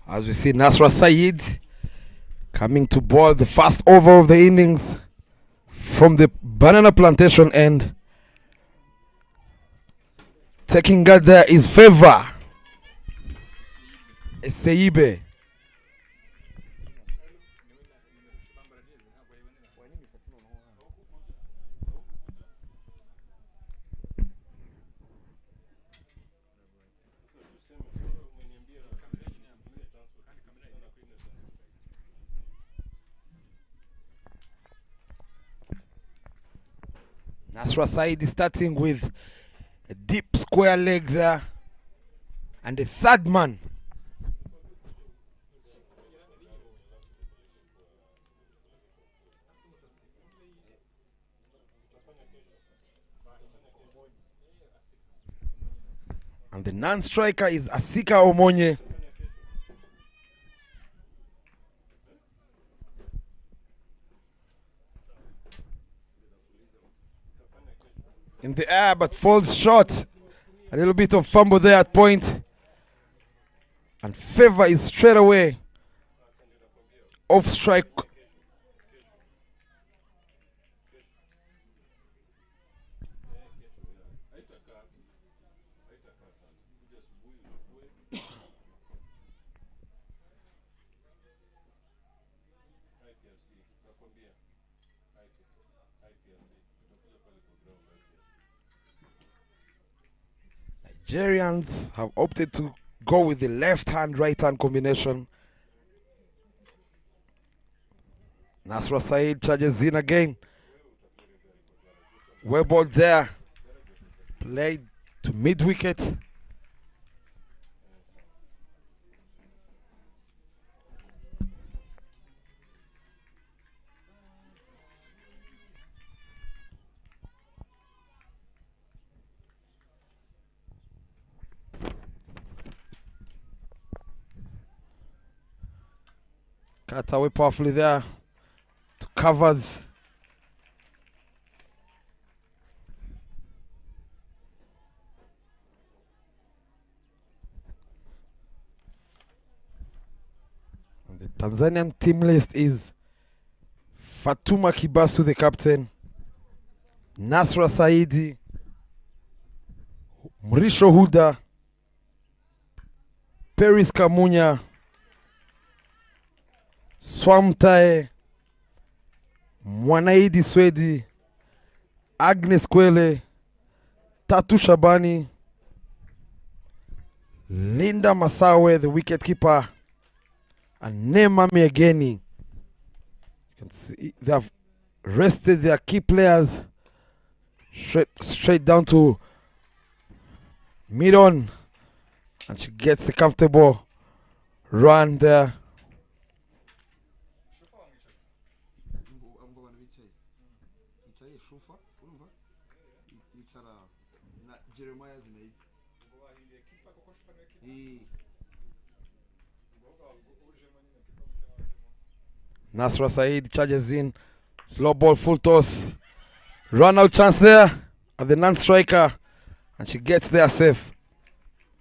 As we see Nasra Said coming to ball the first over of the innings from the banana plantation end. Taking guard there is Favor Eseibe. Nasra Said is starting with a deep square leg there, and the third man. And the non-striker is Asika Omonye. In the air, but falls short. A little bit of fumble there at point. And Favor is straight away off strike. Nigerians have opted to go with the left-hand, right-hand combination. Nasra Said charges in again. Well ball there. Played to mid-wicket. Cut away powerfully there to covers. And the Tanzanian team list is Fatuma Kibasu, the captain, Nasra Saidi, Mrisho Huda, Peris Kamunya, Swamtae, Mwanaidi Swedi, Agnes Kwele, Tatu Shabani, Linda Masawe, the wicketkeeper, and Nema Miegeni. You can see they have rested their key players straight down to mid-on, and she gets a comfortable run there. Nasra Said charges in, slow ball, full toss, run out chance there at the non-striker, and she gets there safe.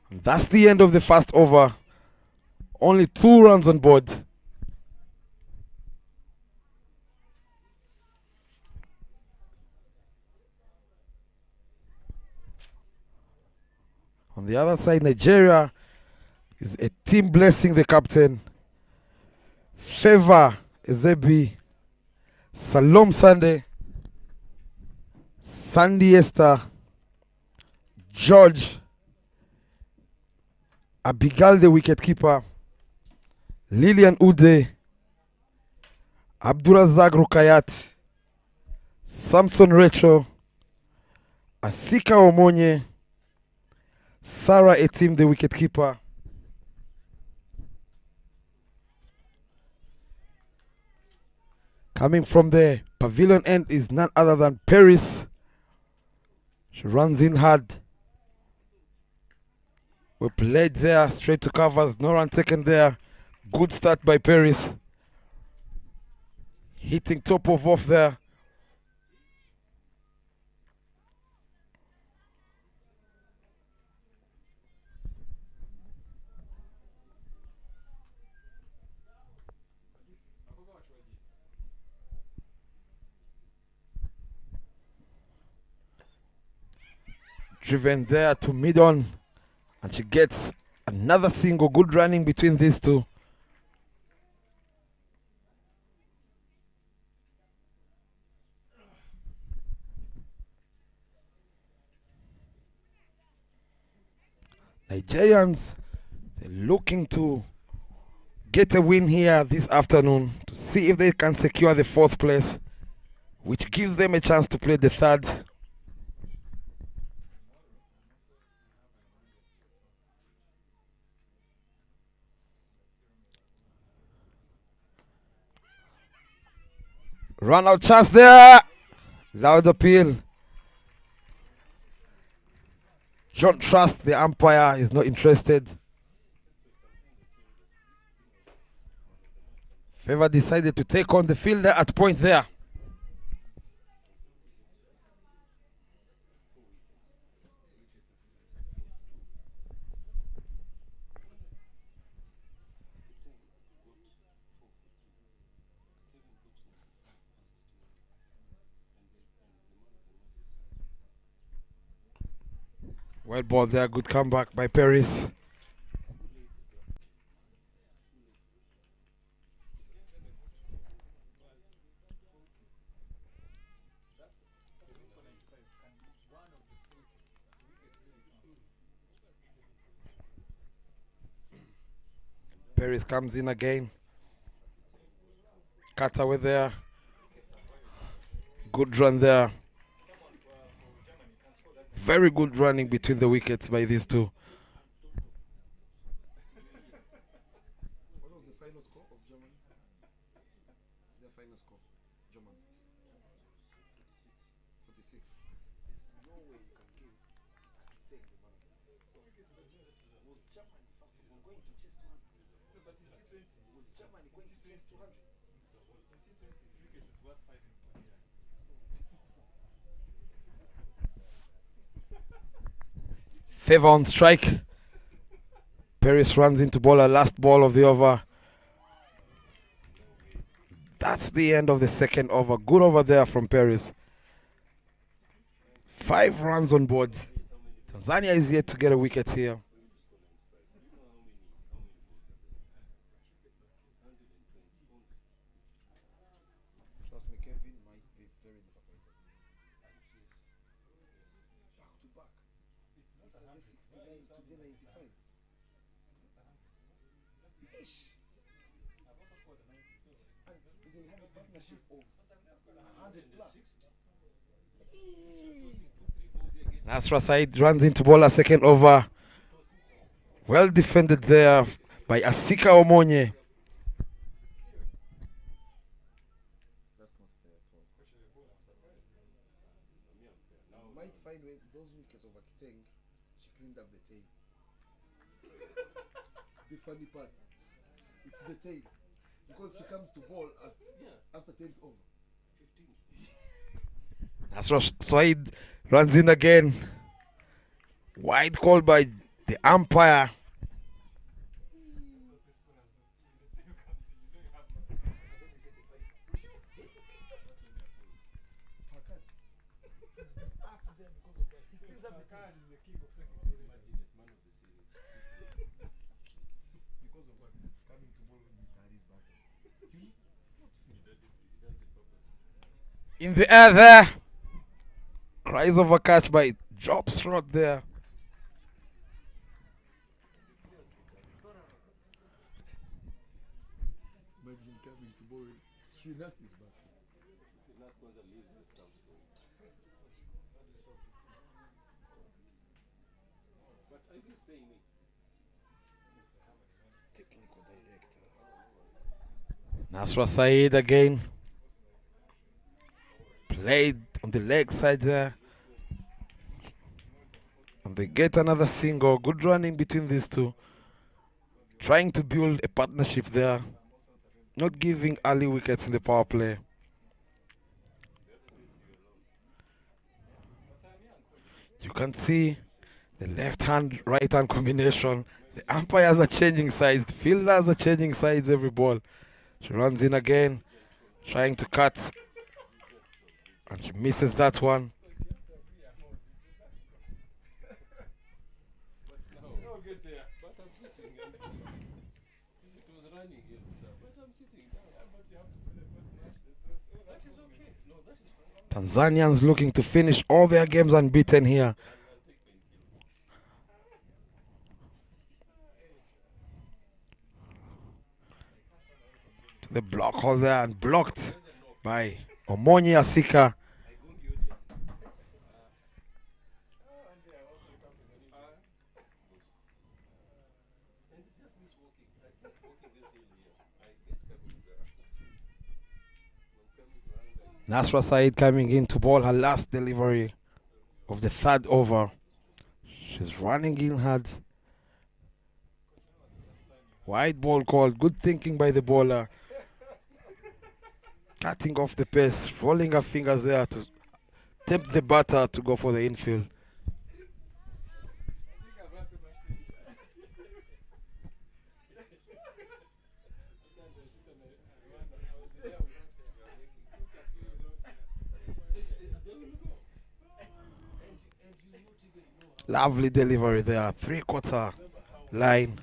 And that's the end of the first over. Only 2 runs on board. On the other side, Nigeria is a team blessing the captain. Favor Ezebi, Salom Sunday, Sandy Esther, George, Abigail the wicketkeeper, Lilian Ude, Abdurazak Rukayat, Samson Recho, Asika Omonye, Sarah Etim the wicketkeeper, coming from the pavilion end is none other than Paris. She runs in hard. We played there, straight to covers, no run taken there. Good start by Paris. Hitting top of off there. driven there to mid-on. And she gets another single. Good running between these two. Nigerians, they're looking to get a win here this afternoon to see if they can secure the 4th place, which gives them a chance to play the 3rd. Run out chance there. Loud appeal. Don't trust the umpire. Is not interested. Favor decided to take on the fielder at point there. Well ball there. Good comeback by Paris. Paris comes in again. Cut away there. Good run there. Very good running between the wickets by these two. What was the final score of Germany? Their final score, Germany. 46. There's no way you can give take the man. Was Germany first of all going to chase 200? No, but in T20, was Germany going to chase 200? So in T20, cricket is worth fighting for. Favor on strike. Paris runs into bowler, last ball of the over. That's the end of the 2nd over. Good over there from Paris. 5 runs on board. Tanzania is yet to get a wicket here. Trust me, Kevin might be very disappointed. Back to back. It's 69 to the 95. Ish. And they have a partnership of 100 plus. Nasra Said runs into bowler, 2nd over. Well defended there by Asika Omonye. That's not fair at all. You might find when those wickets over Kiteng, she cleaned up the tail. The funny part, it's the tail. Because she comes to bowl after 10th over. Nasra Said runs in again. Wide call by the umpire. In the air there. Cries of a catch by drops right there. Imagine coming to bowl. Srinath is back. Technical director. Nasra Said again. Played on the leg side there. And they get another single. Good running between these two. Trying to build a partnership there. Not giving early wickets in the power play. You can see the left hand, right hand combination. The umpires are changing sides. The fielders are changing sides every ball. She runs in again. Trying to cut. And she misses that one. No, get there. But I'm sitting and it was running here, sir. But I'm sitting down. But you have to do the post match. That is okay. No, that is fine. Tanzanians looking to finish all their games unbeaten here. I'll take painkiller. To the block hole there and blocked by Omonye Asika. I go to you. And they are also coming on it. And it's just this walking. I keep walking this hill here. I get Kwibuka. When coming to Anga, Nasra Said coming in to ball her last delivery of the third over. She's running in hard. Wide ball called. Good thinking by the bowler. Cutting off the pace, rolling her fingers there to tempt the batter to go for the infield. Lovely delivery there, three-quarter line.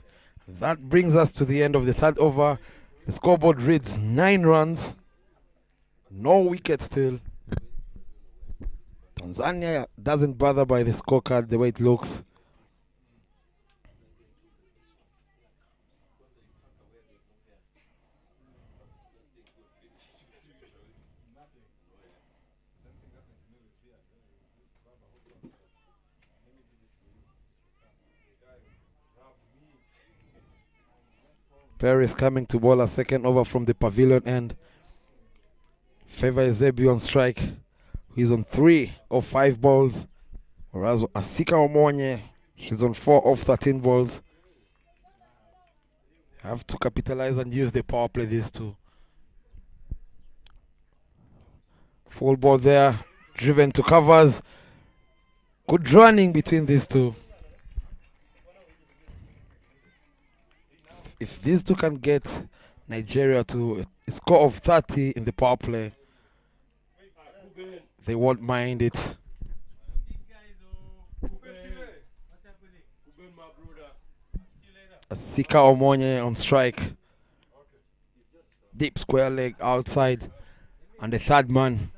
That brings us to the end of the third over. The scoreboard reads 9 runs, no wicket still. Tanzania doesn't bother by the scorecard the way it looks. Paris coming to bowl a second over from the pavilion end. Favor Ezebi on strike. He's on 3 of 5 balls. Whereas Asika Omonye, she's on 4 of 13 balls. Have to capitalize and use the power play, these two. Full ball there, driven to covers. Good running between these two. If these two can get Nigeria to a score of 30 in the power play, they won't mind it. Asika Omonye on strike. Deep square leg outside. And the third man.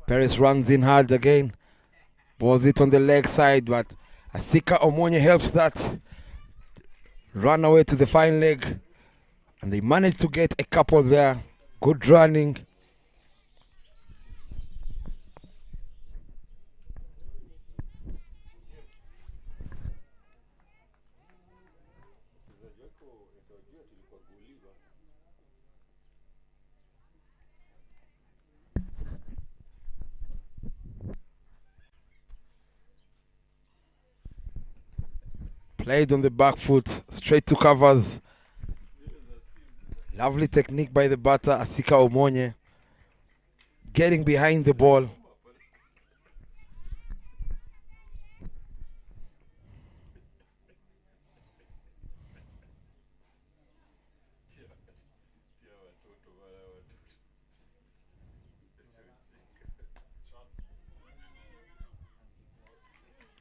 Paris runs in hard again. Balls it on the leg side, but Asika Omonye helps that. Run away to the fine leg. And they managed to get a couple there. Good running. Played on the back foot, straight to covers. Lovely technique by the batter, Asika Omonye. Getting behind the ball.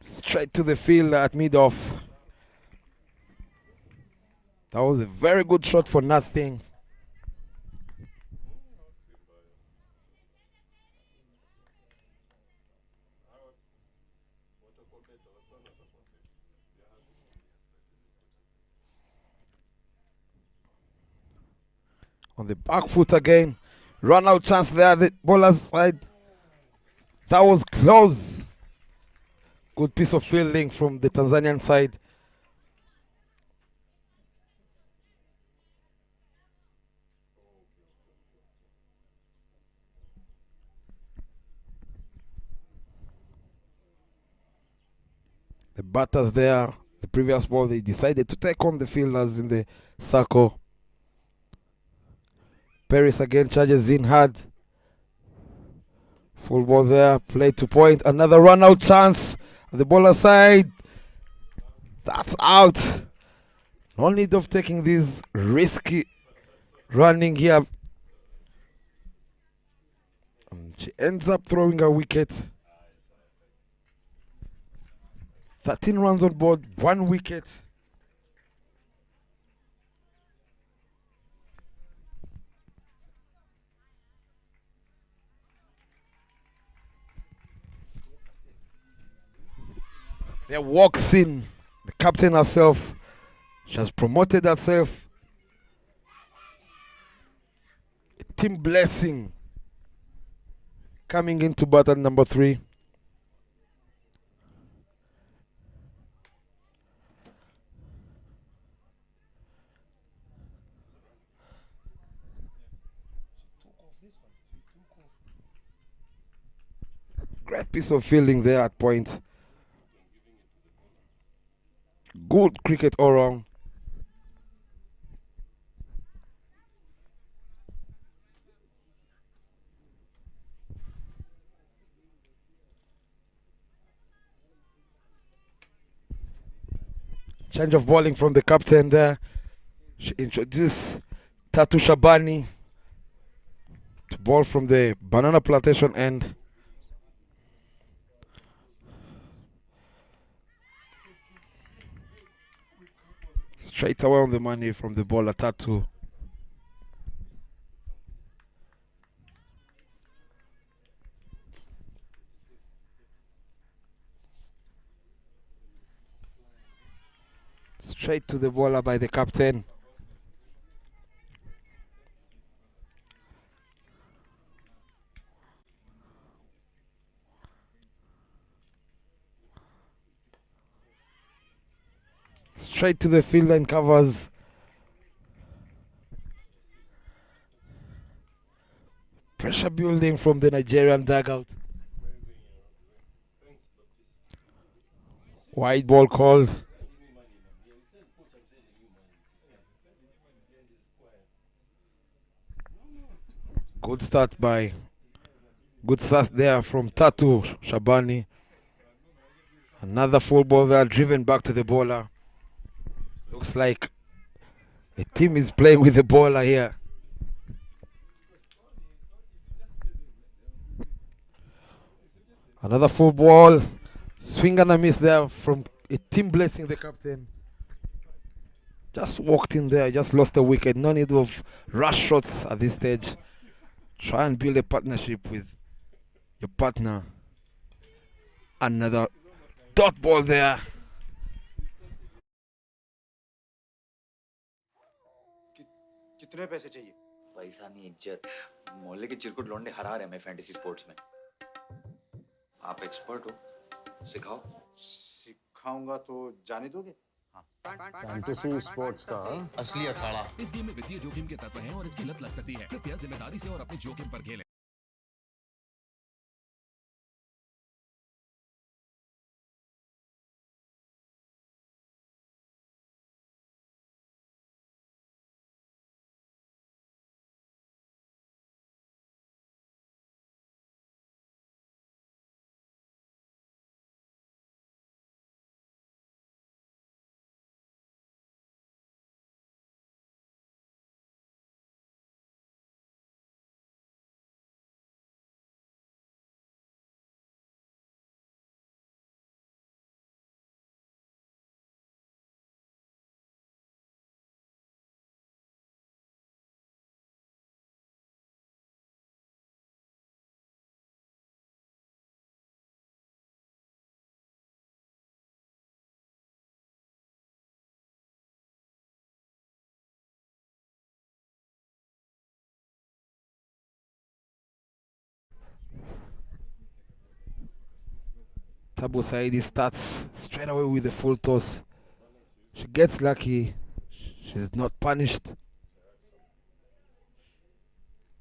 Straight to the field at mid-off. That was a very good shot for nothing. On the back foot again. Run out chance there, the bowler's side. That was close. Good piece of fielding from the Tanzanian side. The batters there, the previous ball, they decided to take on the fielders in the circle. Paris again charges in hard. Full ball there, play to point. Another run out chance on the bowler side. That's out. No need of taking this risky running here. She ends up throwing a wicket. 13 runs on board, 1 wicket. There walks in the captain herself. She has promoted herself. A team blessing coming into batter number 3. Great piece of fielding there at point. Good cricket all round. Change of bowling from the captain there. She introduced Tatu Shabani to ball from the banana plantation end. Straight away on the money from the bowler Tatu. Straight to the bowler by the captain. Straight to the field and covers. Pressure building from the Nigerian dugout. Wide ball called. Good start there from Tatu Shabani. Another full ball there driven back to the bowler. Looks like a team is playing with the bowler here. Another full ball. Swing and a miss there from a team blessing the captain. Just walked in there, just lost a wicket. No need of rush shots at this stage. Try and build a partnership with your partner. Another dot ball there. कितने पैसे चाहिए? पैसा नहीं इज्जत मोहल्ले के चिरकुट लौंडे हरा रहे हैं मैं फैंटेसी स्पोर्ट्स में आप एक्सपर्ट हो सिखाओ सिखाऊंगा तो जाने दोगे? फैंटेसी स्पोर्ट्स का असली अखाड़ा इस गेम में वित्तीय जोखिम के तत्व हैं और इसकी लत लग सकती है। कृपया जिम्मेदारी से और अपने जोखिम पर खेलें। Tabu Saidi starts straight away with the full toss. She gets lucky. She's not punished.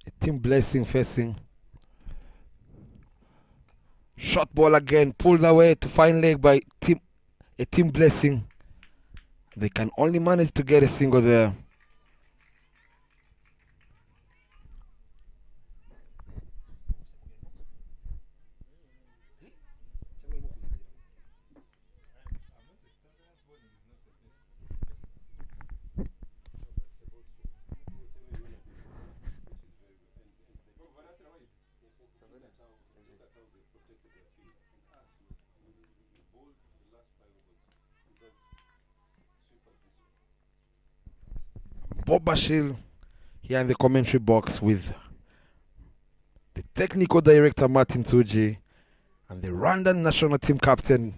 A team blessing facing. Short ball again, pulled away to fine leg by a team blessing. They can only manage to get a single there. Bob Bashil here in the commentary box with the technical director Martin Tuji and the Rwandan national team captain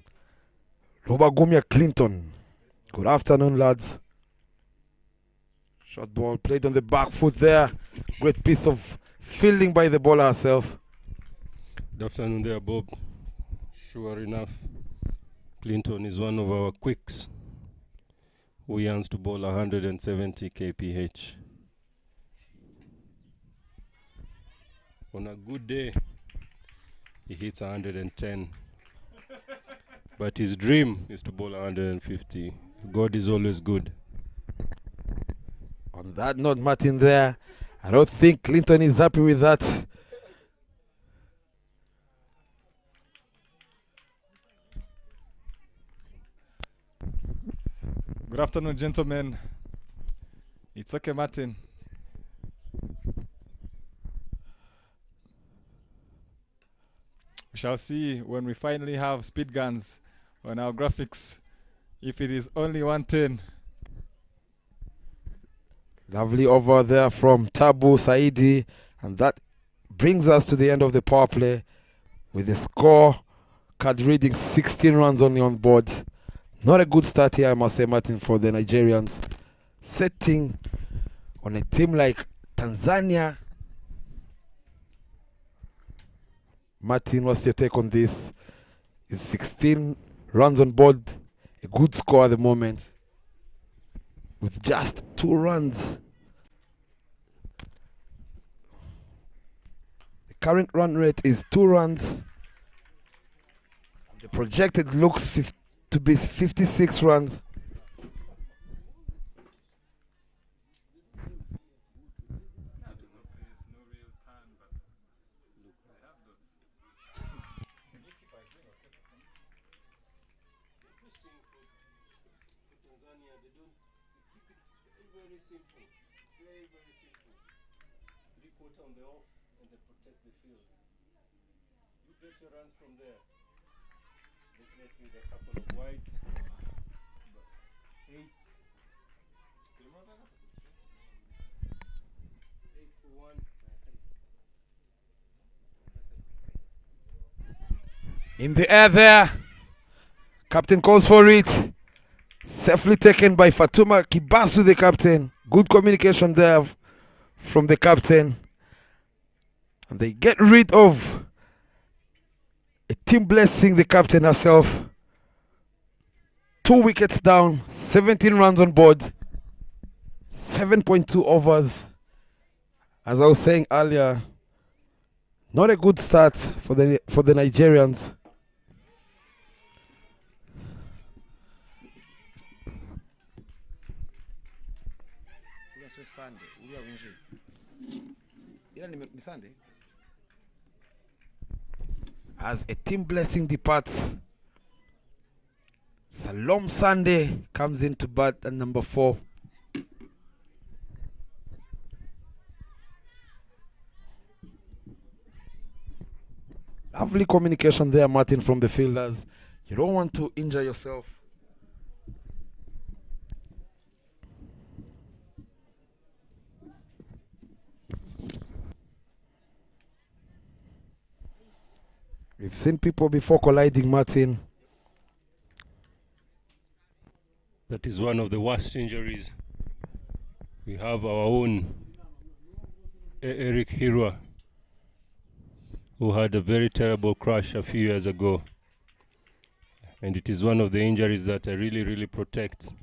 Robagumya Clinton. Good afternoon, lads. Short ball played on the back foot there. Great piece of fielding by the bowler herself. Good afternoon there, Bob. Sure enough, Clinton is one of our quicks who yearns to bowl 170 kph. On a good day, he hits 110. But his dream is to bowl 150. God is always good. On that note, Martin there, I don't think Clinton is happy with that. Good afternoon, gentlemen. It's okay, Martin. We shall see when we finally have speed guns on our graphics if it is only 110. Lovely over there from Tabu Saidi, and that brings us to the end of the power play with the score card reading 16 runs only on board. Not a good start here, I must say, Martin, for the Nigerians. Setting on a team like Tanzania. Martin, what's your take on this? Is 16 runs on board a good score at the moment? With just 2 runs. The current run rate is 2 runs. The projected looks to be 56 runs. Tanzania, they don't keep it very simple, very simple. 3/4 on the off, and they protect the field. You get your runs from there. Definitely with a couple of wides, but 8s. 8 for 1. In the air there. Captain calls for it. Safely taken by Fatuma Kibasu, the captain. Good communication there from the captain. And they get rid of a team blessing, the captain herself. 2 wickets down, 17 runs on board, 7.2 overs. As I was saying earlier, not a good start for the Nigerians. As a team blessing departs, Salom Sunday comes into bat at number 4. Lovely communication there, Martin, from the fielders. You don't want to injure yourself. We've seen people before colliding, Martin. That is one of the worst injuries. We have our own Eric Hirwa, who had a very terrible crash a few years ago. And it is one of the injuries that really protects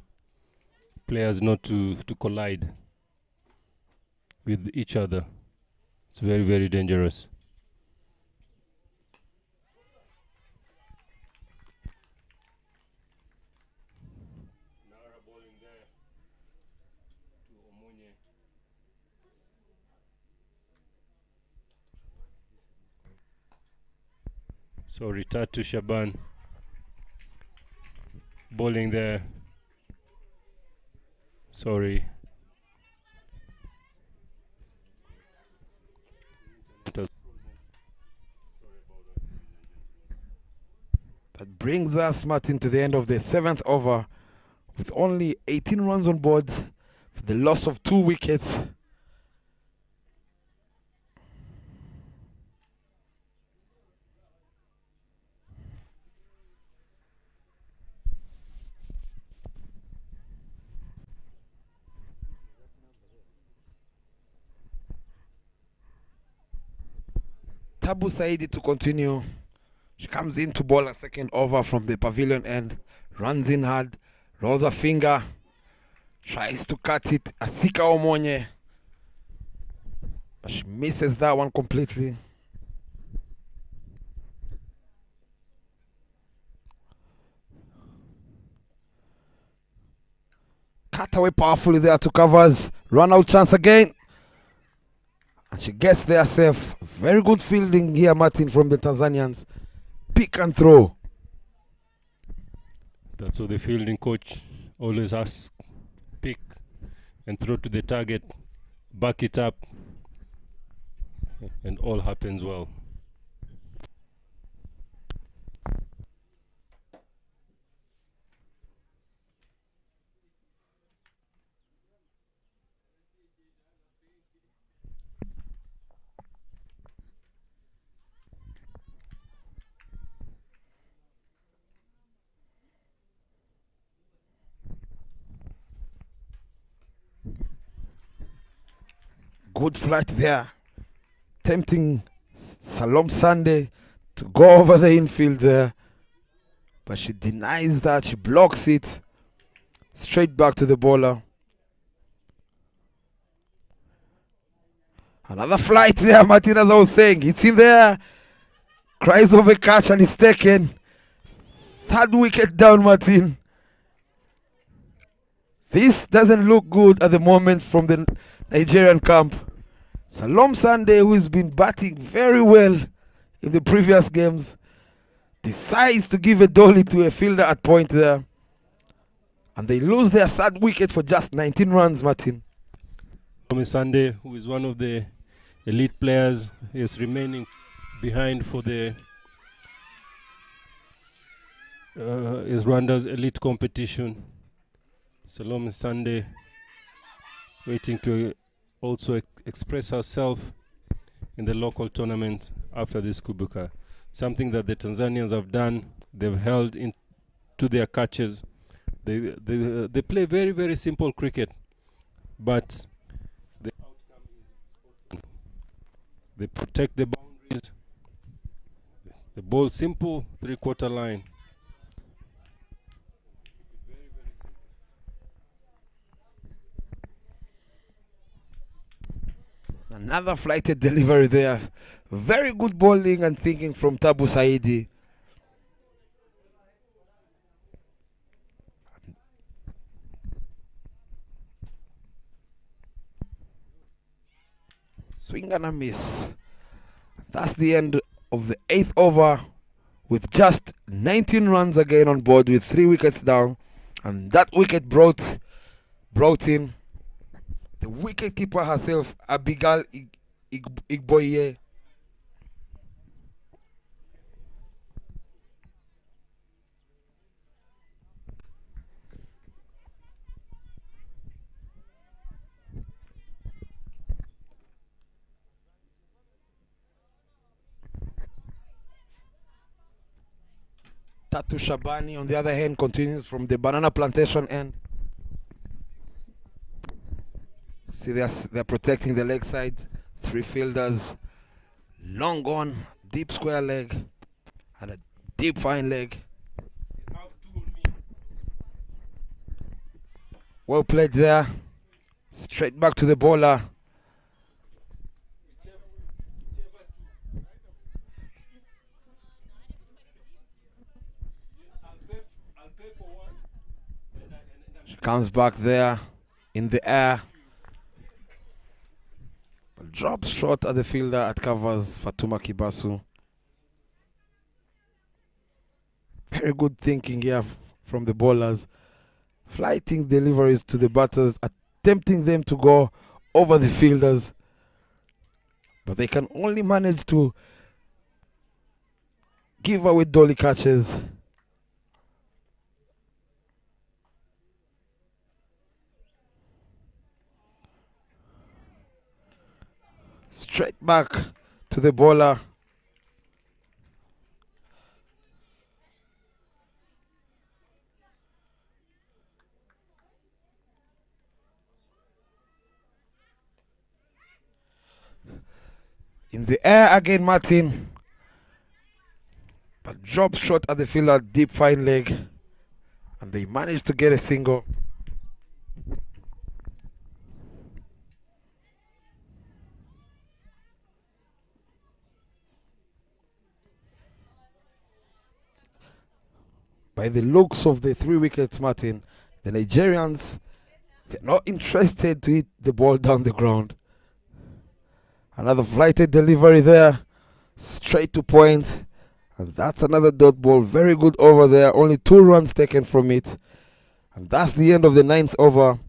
players not to collide with each other. It's very dangerous. So Ritatu Shaban bowling there. Sorry. That brings us, Martin, to the end of the 7th over with only 18 runs on board for the loss of 2 wickets. Tabu Saidi to continue. She comes in to bowl a second over from the pavilion end. Runs in hard. Rolls a finger. Tries to cut it. Asika Omonye. But she misses that one completely. Cut away powerfully there to covers. Run out chance again. And she gets there safe. Very good fielding here, Martin, from the Tanzanians. Pick and throw. That's what the fielding coach always asks. Pick and throw to the target. Back it up. And all happens well. Good flight there. Tempting Salom Sunday to go over the infield there. But she denies that. She blocks it. Straight back to the bowler. Another flight there, Martin, as I was saying. It's in there. Cries over catch and it's taken. 3rd wicket down, Martin. This doesn't look good at the moment from the Nigerian camp. Salom Sunday, who has been batting very well in the previous games, decides to give a dolly to a fielder at point there. And they lose their 3rd wicket for just 19 runs, Martin. Sunday, who is one of the elite players, is remaining behind for the is Rwanda's elite competition. Salome Sunday waiting to also express herself in the local tournament after this Kwibuka. Something that the Tanzanians have done. They've held into their catches. They play very, very simple cricket, but the outcome is important. They protect the boundaries. The ball simple 3/4 line. Another flighted delivery there. Very good bowling and thinking from Tabu Saidi. Swing and a miss. That's the end of the 8th over with just 19 runs again on board with 3 wickets down. And that wicket brought in the wicketkeeper herself, Abigail Igboye. Tatu Shabani, on the other hand, continues from the banana plantation end. See, they're protecting the leg side. 3 fielders. Long on, deep square leg, and a deep fine leg. Well played there. Straight back to the bowler. She comes back there in the air. Drops short at the fielder at covers, Fatuma Kibasu. Very good thinking here from the bowlers. Flighting deliveries to the batters, attempting them to go over the fielders. But they can only manage to give away dolly catches. Straight back to the bowler. In the air again, Martin. But drop shot at the fielder, deep fine leg. And they managed to get a single. By the looks of the 3 wickets, Martin, the Nigerians, they're not interested to hit the ball down the ground. Another flighted delivery there, straight to point. And that's another dot ball. Very good over there. Only 2 runs taken from it. And that's the end of the 9th over.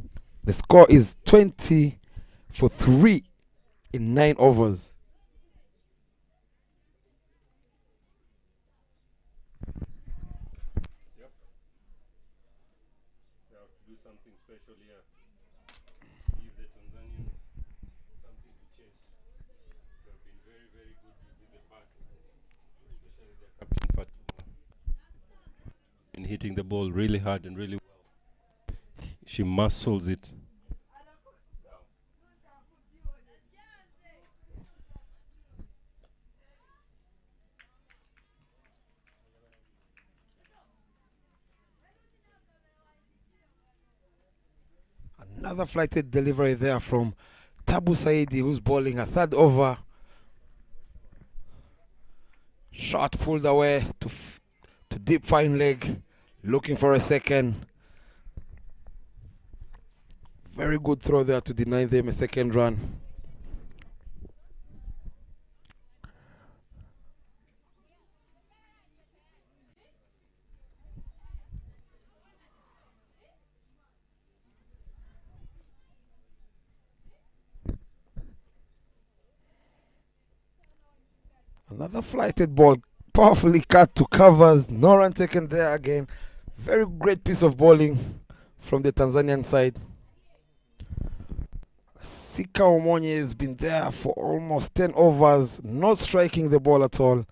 The score is 20 for 3 in 9 overs. We have to do something special here. Give the Tanzanians something to chase. They have been very, very good with the bat, especially their captain Fatuma. In hitting the ball really hard and really well. She muscles it. Another flighted delivery there from Tabu Saidi, who's bowling a 3rd over. Shot pulled away to deep fine leg, looking for a second. Very good throw there to deny them a second run. Another flighted ball, powerfully cut to covers. No run taken there again. Very great piece of bowling from the Tanzanian side. Sika Omonye has been there for almost 10 overs, not striking the ball at all.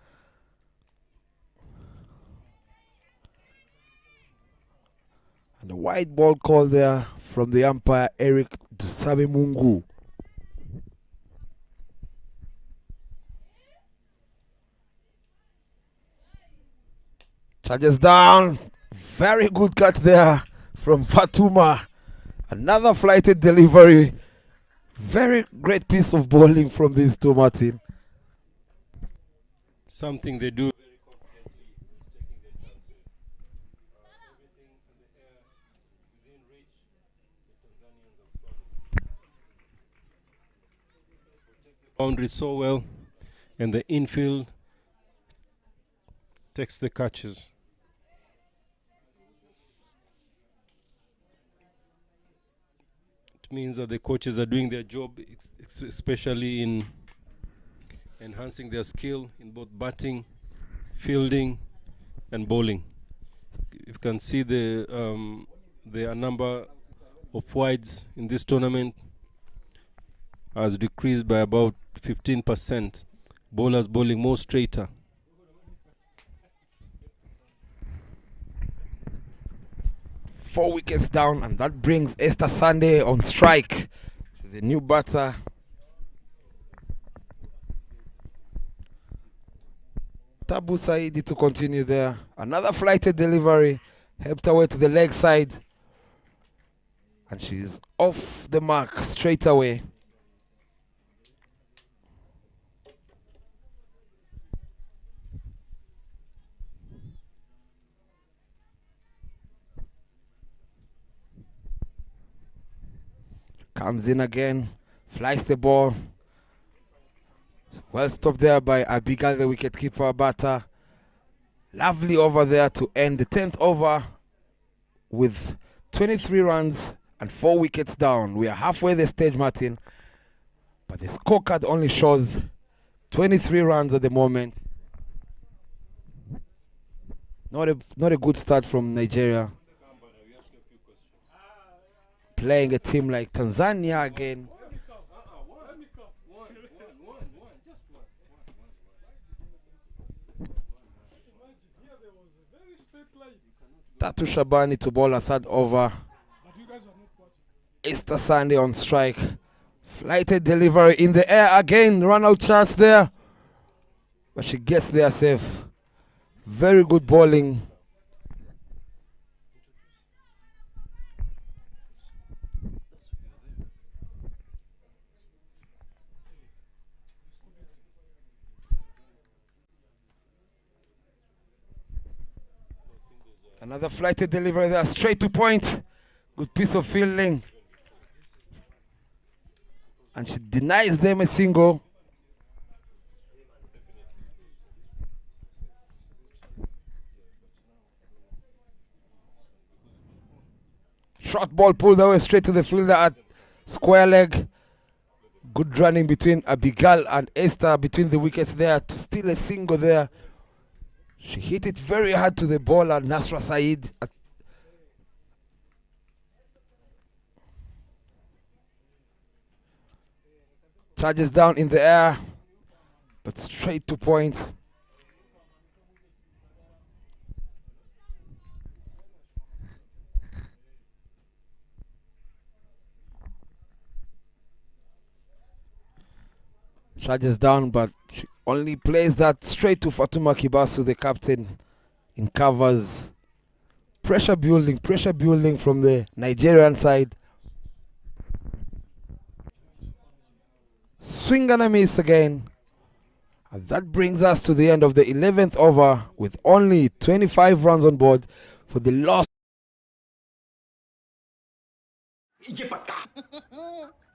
And a wide ball call there from the umpire, Eric Dusabe Mungu. Charges down. Very good cut there from Fatuma. Another flighted delivery. Very great piece of bowling from these two, Martin. Something they do very confidently is taking their chances. Everything in the air, within reach, the Tanzanians have thrown. Protect the boundary so well, and the infield takes the catches. It means that the coaches are doing their job, especially in enhancing their skill in both batting, fielding, and bowling. You can see the number of wides in this tournament has decreased by about 15%. Bowlers bowling more straighter. Four wickets down, and that brings Esther Sunday on strike. She's a new batter. Tabu Saidi to continue there. Another flighted delivery, helped her way to the leg side. And she's off the mark straight away. Comes in again, flies the ball. Well stopped there by Abigail, the wicketkeeper batter. Lovely over there to end the 10th over with 23 runs and 4 wickets down. We are halfway the stage, Martin, but the scorecard only shows 23 runs at the moment. Not a good start from Nigeria. Playing a team like Tanzania again. Tatu Shabani to bowl a third over. Easter Sunday on strike. Flighted delivery in the air again. Run out chance there. But she gets there safe. Very good bowling. Another flighted delivery there. Straight to point. Good piece of fielding. And she denies them a single. Short ball pulled away straight to the fielder at square leg. Good running between Abigail and Esther between the wickets there to steal a single there. She hit it very hard to the bowler, Nasra Saeed. Charges down in the air, but straight to point. Charges down, but she only plays that straight to Fatuma Kibasu, the captain, in covers. Pressure building from the Nigerian side. Swing and a miss again. And that brings us to the end of the 11th over with only 25 runs on board for the loss. ये फटका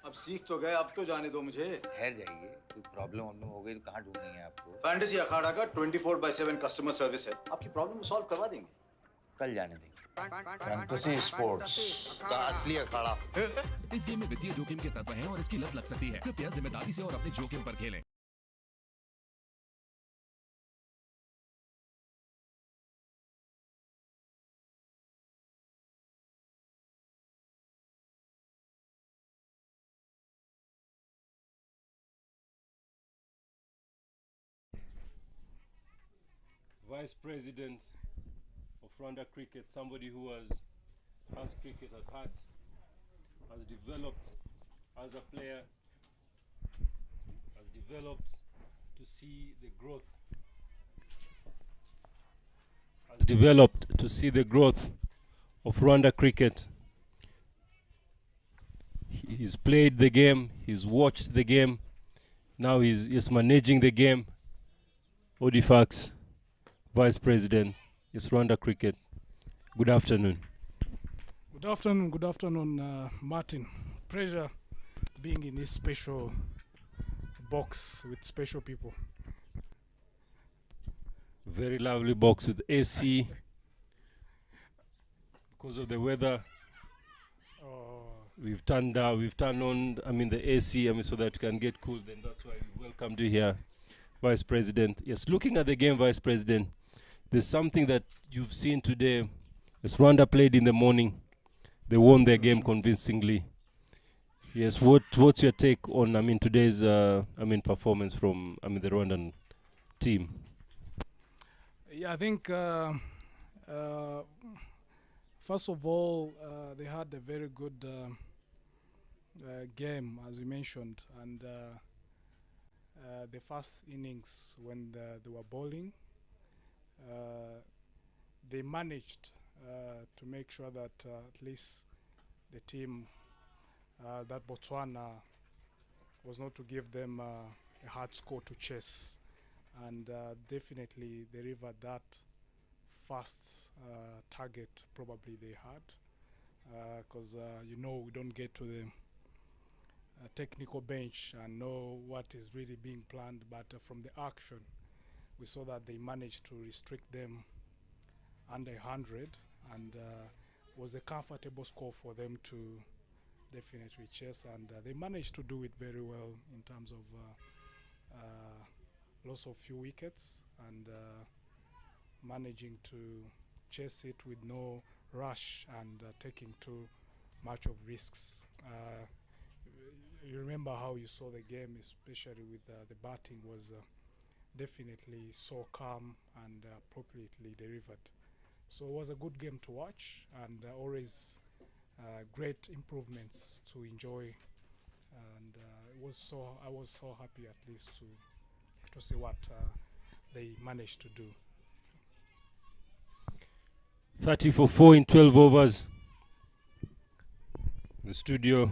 अब सीख तो गए, अब तो जाने दो मुझे। ठहर जाइए, कोई प्रॉब्लम वॉब्लम हो गई तो कहाँ ढूंढेंगे आपको? फैंटेसी अखाड़ा का 24/7 कस्टमर सर्विस है, आपकी प्रॉब्लम सॉल्व करवा देंगे। कल जाने देंगे। फैंटेसी स्पोर्ट्स का असली अखाड़ा। इस गेम में वित्तीय जोखिम के तत्व हैं और इसकी लत लग सकती है। कृपया जिम्मेदारी से और अपने जोखिम पर खेलें। Vice President of Rwanda Cricket, somebody who has cricket at heart, has developed as a player, has developed to see the growth, of Rwanda Cricket. He's played the game, he's watched the game, now he's managing the game. Odifax, Vice President, is Rwanda Cricket. Good afternoon. Good afternoon, Martin. Pleasure being in this special box with special people. Very lovely box with AC. Because of the weather, we've turned on, the AC, so that you can get cool. Then that's why we welcomed you here, Vice President. Yes, looking at the game, Vice President, there's something that you've seen today. As Rwanda played in the morning, they won their game convincingly. Yes, what's your take on today's performance from the Rwandan team? Yeah, I think first of all, they had a very good game, as you mentioned, and the first innings when they were bowling, they managed to make sure that at least the team, that Botswana, was not to give them a hard score to chase, and definitely they delivered that first target probably they had, because we don't get to the technical bench and know what is really being planned, but from the action we saw that they managed to restrict them under 100, and was a comfortable score for them to definitely chase, and they managed to do it very well in terms of loss of few wickets and managing to chase it with no rush and taking too much of risks. You remember how you saw the game, especially with the batting was definitely so calm and appropriately delivered. So it was a good game to watch, and always great improvements to enjoy. And I was so happy at least to see what they managed to do. 30 for 4 in 12 overs. In the studio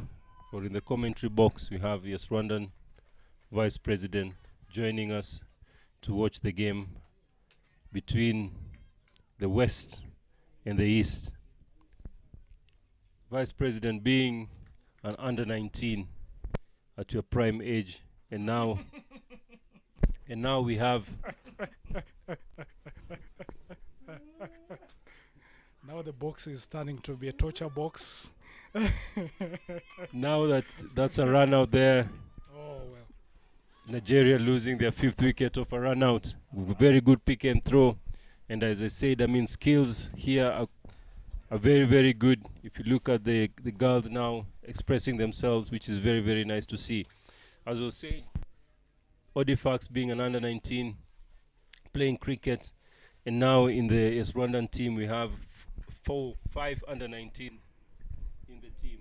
or in the commentary box, we have Rwandan Vice President joining us to watch the game between the West and the East. Vice President, being an under 19 at your prime age, and now we have Now the box is turning to be a torture box. now that's a run out there. Oh well. Nigeria losing their 5th wicket of a run out. Very good pick and throw, and as I said, I mean, skills here are very, very good. If you look at the girls now expressing themselves, which is very, very nice to see. As I was saying, Odifax being an under 19, playing cricket, and now in the Rwandan team we have 5 under 19s in the team.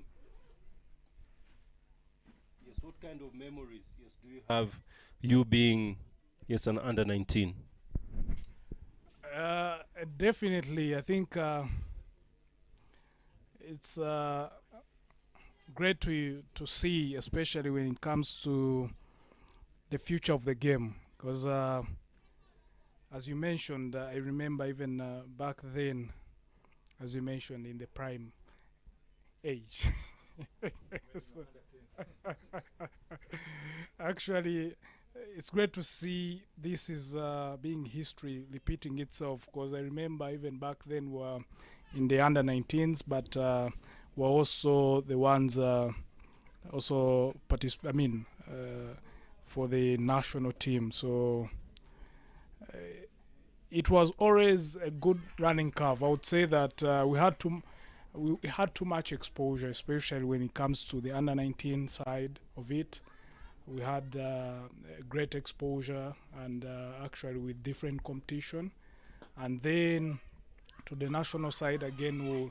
Yes, what kind of memories do you have, you being an under 19? Definitely, I think it's great to see, especially when it comes to the future of the game, because as you mentioned, I remember even back then, as you mentioned, in the prime age. Actually, it's great to see this is being history repeating itself, because I remember even back then we were in the under 19s, but we're also the ones also for the national team. So it was always a good running curve. I would say that we had too much exposure, especially when it comes to the under 19 side of it. We had great exposure, and actually with different competition. And then to the national side again, we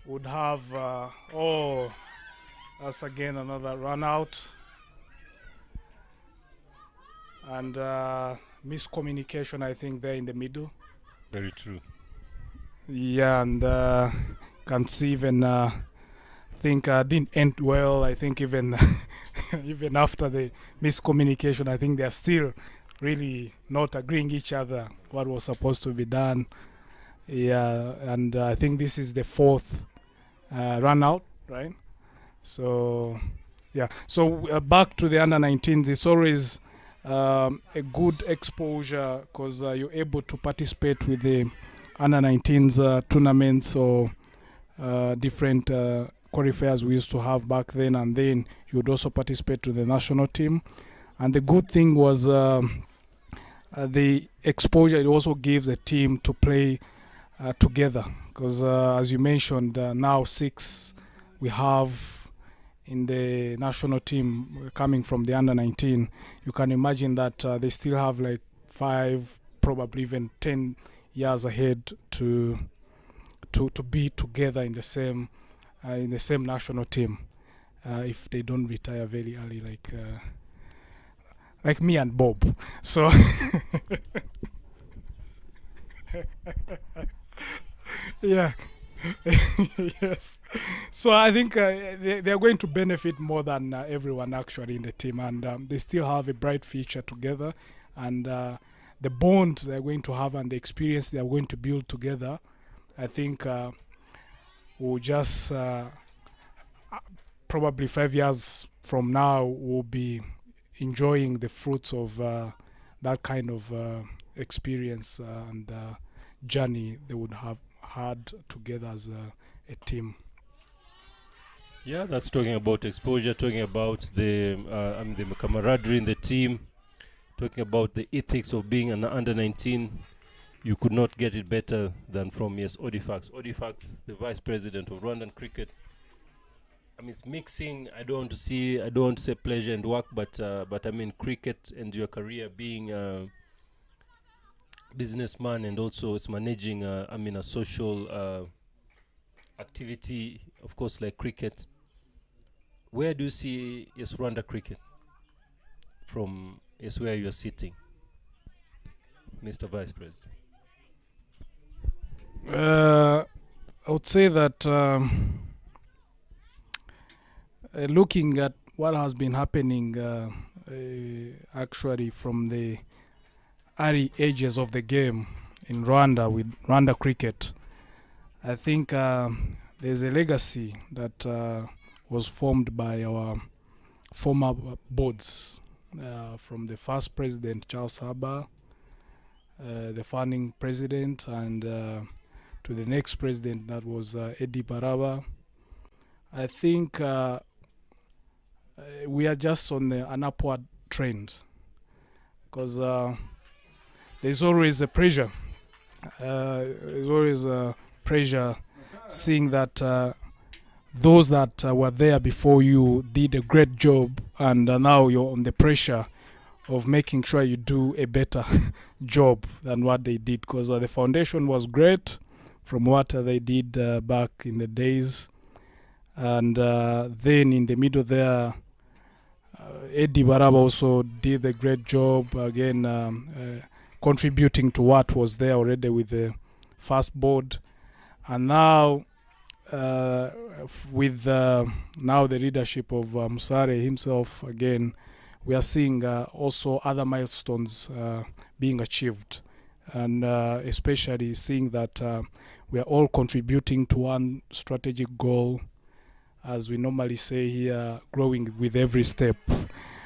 would have that's again another run out, and miscommunication, I think, there in the middle. Very true. Yeah, and can see even think didn't end well. I think even even after the miscommunication, I think they're still really not agreeing each other what was supposed to be done. Yeah, and I think this is the 4th run out, right? So yeah, so back to the under 19s, it's always a good exposure, because you're able to participate with the under 19s tournaments or different qualifiers we used to have back then, and then you would also participate to the national team. And the good thing was the exposure it also gives a team to play together, because as you mentioned, now 6 we have in the national team coming from the under 19. You can imagine that they still have like 5, probably even 10 years ahead to be together in the same national team, if they don't retire very early, like me and Bob. So yeah. Yes. So I think they are going to benefit more than everyone actually in the team, and they still have a bright future together, and the bond they're going to have and the experience they are going to build together, I think will just probably 5 years from now we'll be enjoying the fruits of that kind of experience and journey they would have had together as a team. Yeah, that's talking about exposure, talking about the camaraderie in the team, talking about the ethics of being an under 19. You could not get it better than from Odifax. Odifax, the vice president of Rwandan cricket. I mean, it's mixing. I don't want to say pleasure and work, but I mean cricket and your career being businessman and also is managing, a social activity, of course, like cricket. Where do you see Rwanda cricket from where you are sitting, Mr. Vice President? I would say that looking at what has been happening actually from the early ages of the game in Rwanda with Rwanda cricket, I think there's a legacy that was formed by our former boards, from the first president, Charles Haba, the founding president, and to the next president, that was Eddie Baraba. I think we are just on an upward trend, because there's always a pressure. There's always a pressure seeing that those that were there before you did a great job, and now you're on the pressure of making sure you do a better job than what they did, because the foundation was great from what they did back in the days. And then in the middle there, Eddie Baraba also did a great job, again contributing to what was there already with the first board. And now with now the leadership of Musare himself, again, we are seeing also other milestones being achieved, and especially seeing that we are all contributing to one strategic goal, as we normally say here, growing with every step.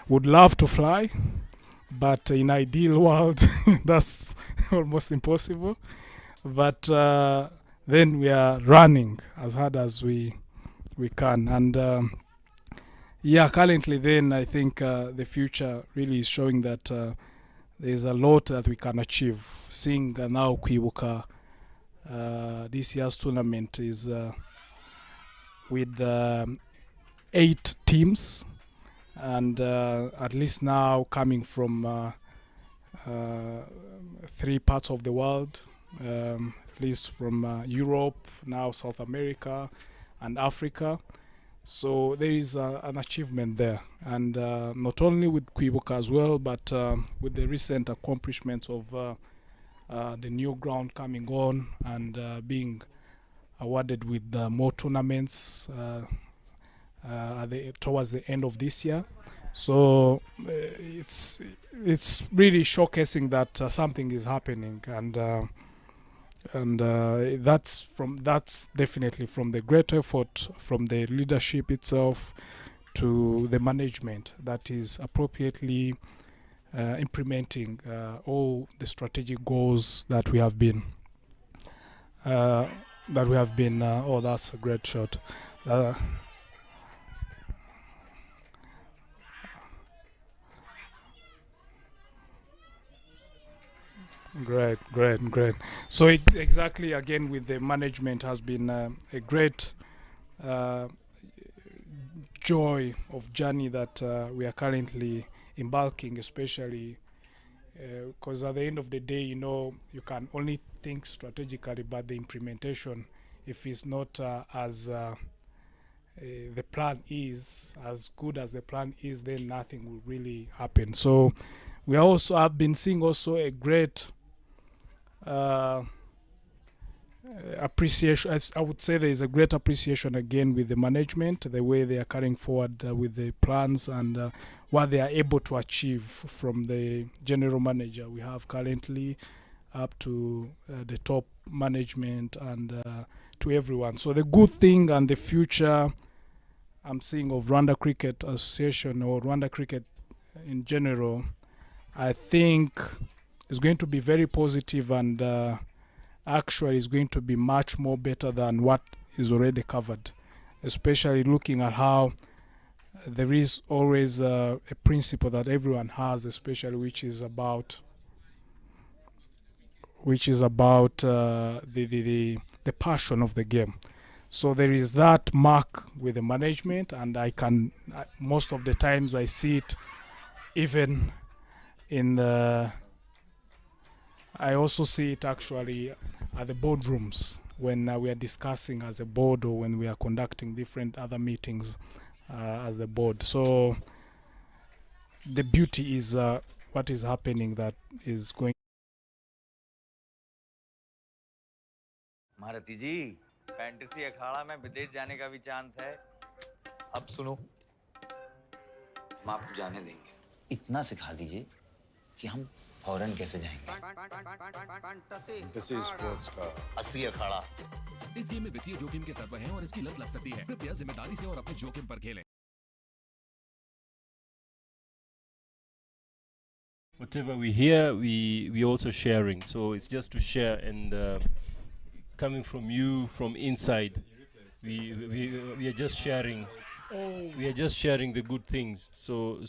Would love to fly, but in ideal world that's almost impossible. But then we are running as hard as we can, and yeah, currently then I think the future really is showing that there's a lot that we can achieve. Seeing now Kwibuka, this year's tournament is with 8 teams, and at least now coming from 3 parts of the world, at least from Europe, now South America and Africa. So there is an achievement there, and not only with Kwibuka as well, but with the recent accomplishments of the new ground coming on, and being awarded with more tournaments towards the end of this year. So it's really showcasing that something is happening, and that's definitely from the great effort from the leadership itself to the management that is appropriately implementing all the strategic goals that we have been oh, that's a great shot. Great. So exactly, again, with the management has been a great joy of journey that we are currently embarking, especially because at the end of the day, you can only think strategically, but the implementation, if it's not as the plan is, as good as the plan is, then nothing will really happen. So we also have been seeing also a great appreciation. As I would say, there is a great appreciation again with the management, the way they are carrying forward with the plans, and what they are able to achieve from the general manager we have currently up to the top management, and to everyone. So the good thing and the future I'm seeing of Rwanda Cricket Association, or Rwanda Cricket in general, I think is going to be very positive, and actually is going to be much more better than what is already covered, especially looking at how there is always a principle that everyone has, especially which is about the passion of the game. So there is that mark with the management, and most of the times I see it even in the I also see it actually at the boardrooms when we are discussing as a board or when we are conducting different other meetings as the board. So the beauty is what is happening that is going. महारथी जी, fantasy अखाड़ा में विदेश जाने का भी chance है। अब सुनो, हम आपको जाने देंगे। इतना सिखा दीजिए कि हम फौरन कैसे जाएंगे। फैंटेसी स्पोर्ट्स का असली अखाड़ा। इस गेम में वित्तीय जोखिम के तत्व हैं और इसकी लत लग सकती है। कृपया जिम्मेदारी से और अपने जोखिम पर खेलें। Whatever we hear, we also sharing. So it's just to share, and coming from you from inside, we are just sharing. We are just sharing the good things. So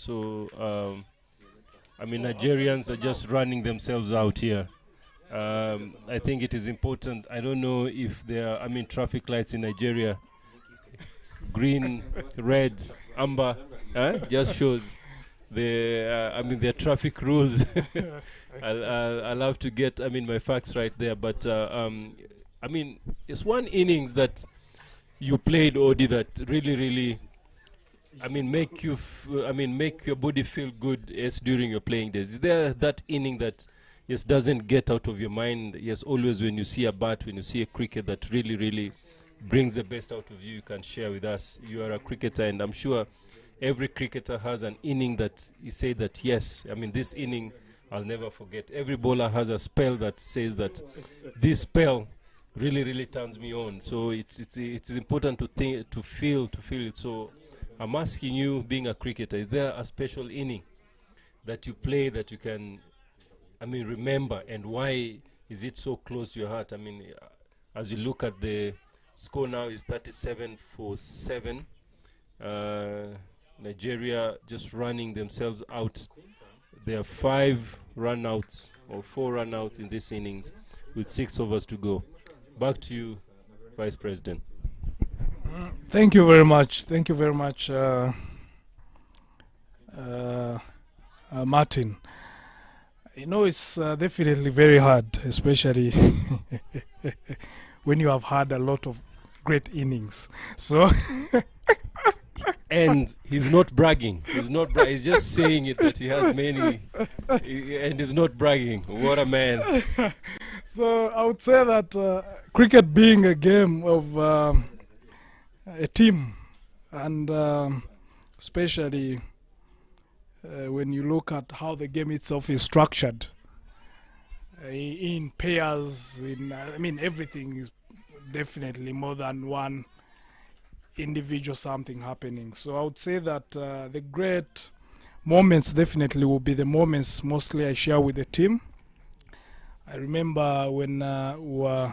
I mean, Nigerians are just running themselves out here. I think it is important. I don't know if there are, I mean, traffic lights in Nigeria, green, red, amber, just shows the, I mean, their traffic rules. I'll have to get, I mean, my facts right there. But, I mean, it's one innings that you played, Odi, that really, I mean, make you, make your body feel good as during your playing days. Is there that inning that, yes, doesn't get out of your mind? Yes, always when you see a bat, when you see a cricket that really brings the best out of you, you can share with us. You are a cricketer, and I'm sure every cricketer has an inning that you say that, yes, I mean, this inning I'll never forget. Every bowler has a spell that says that this spell really turns me on. So it's important to feel it. So I'm asking you, being a cricketer, is there a special inning that you play that you can, I mean, remember, and why is it so close to your heart? I mean, as you look at the score now, is 37-7. Nigeria just running themselves out. There are 5 run-outs or 4 run-outs in this innings with 6 overs to go. Back to you, Vice President. Thank you very much. Thank you very much, Martin. You know, it's definitely very hard, especially when you have had a lot of great innings. So. And he's not bragging. He's just saying it that he has many, and he's not bragging. What a man! So I would say that cricket being a game of a team, and especially when you look at how the game itself is structured in pairs, I mean, everything is definitely more than one individual something happening. So I would say that the great moments definitely will be the moments mostly I share with the team. I remember when we were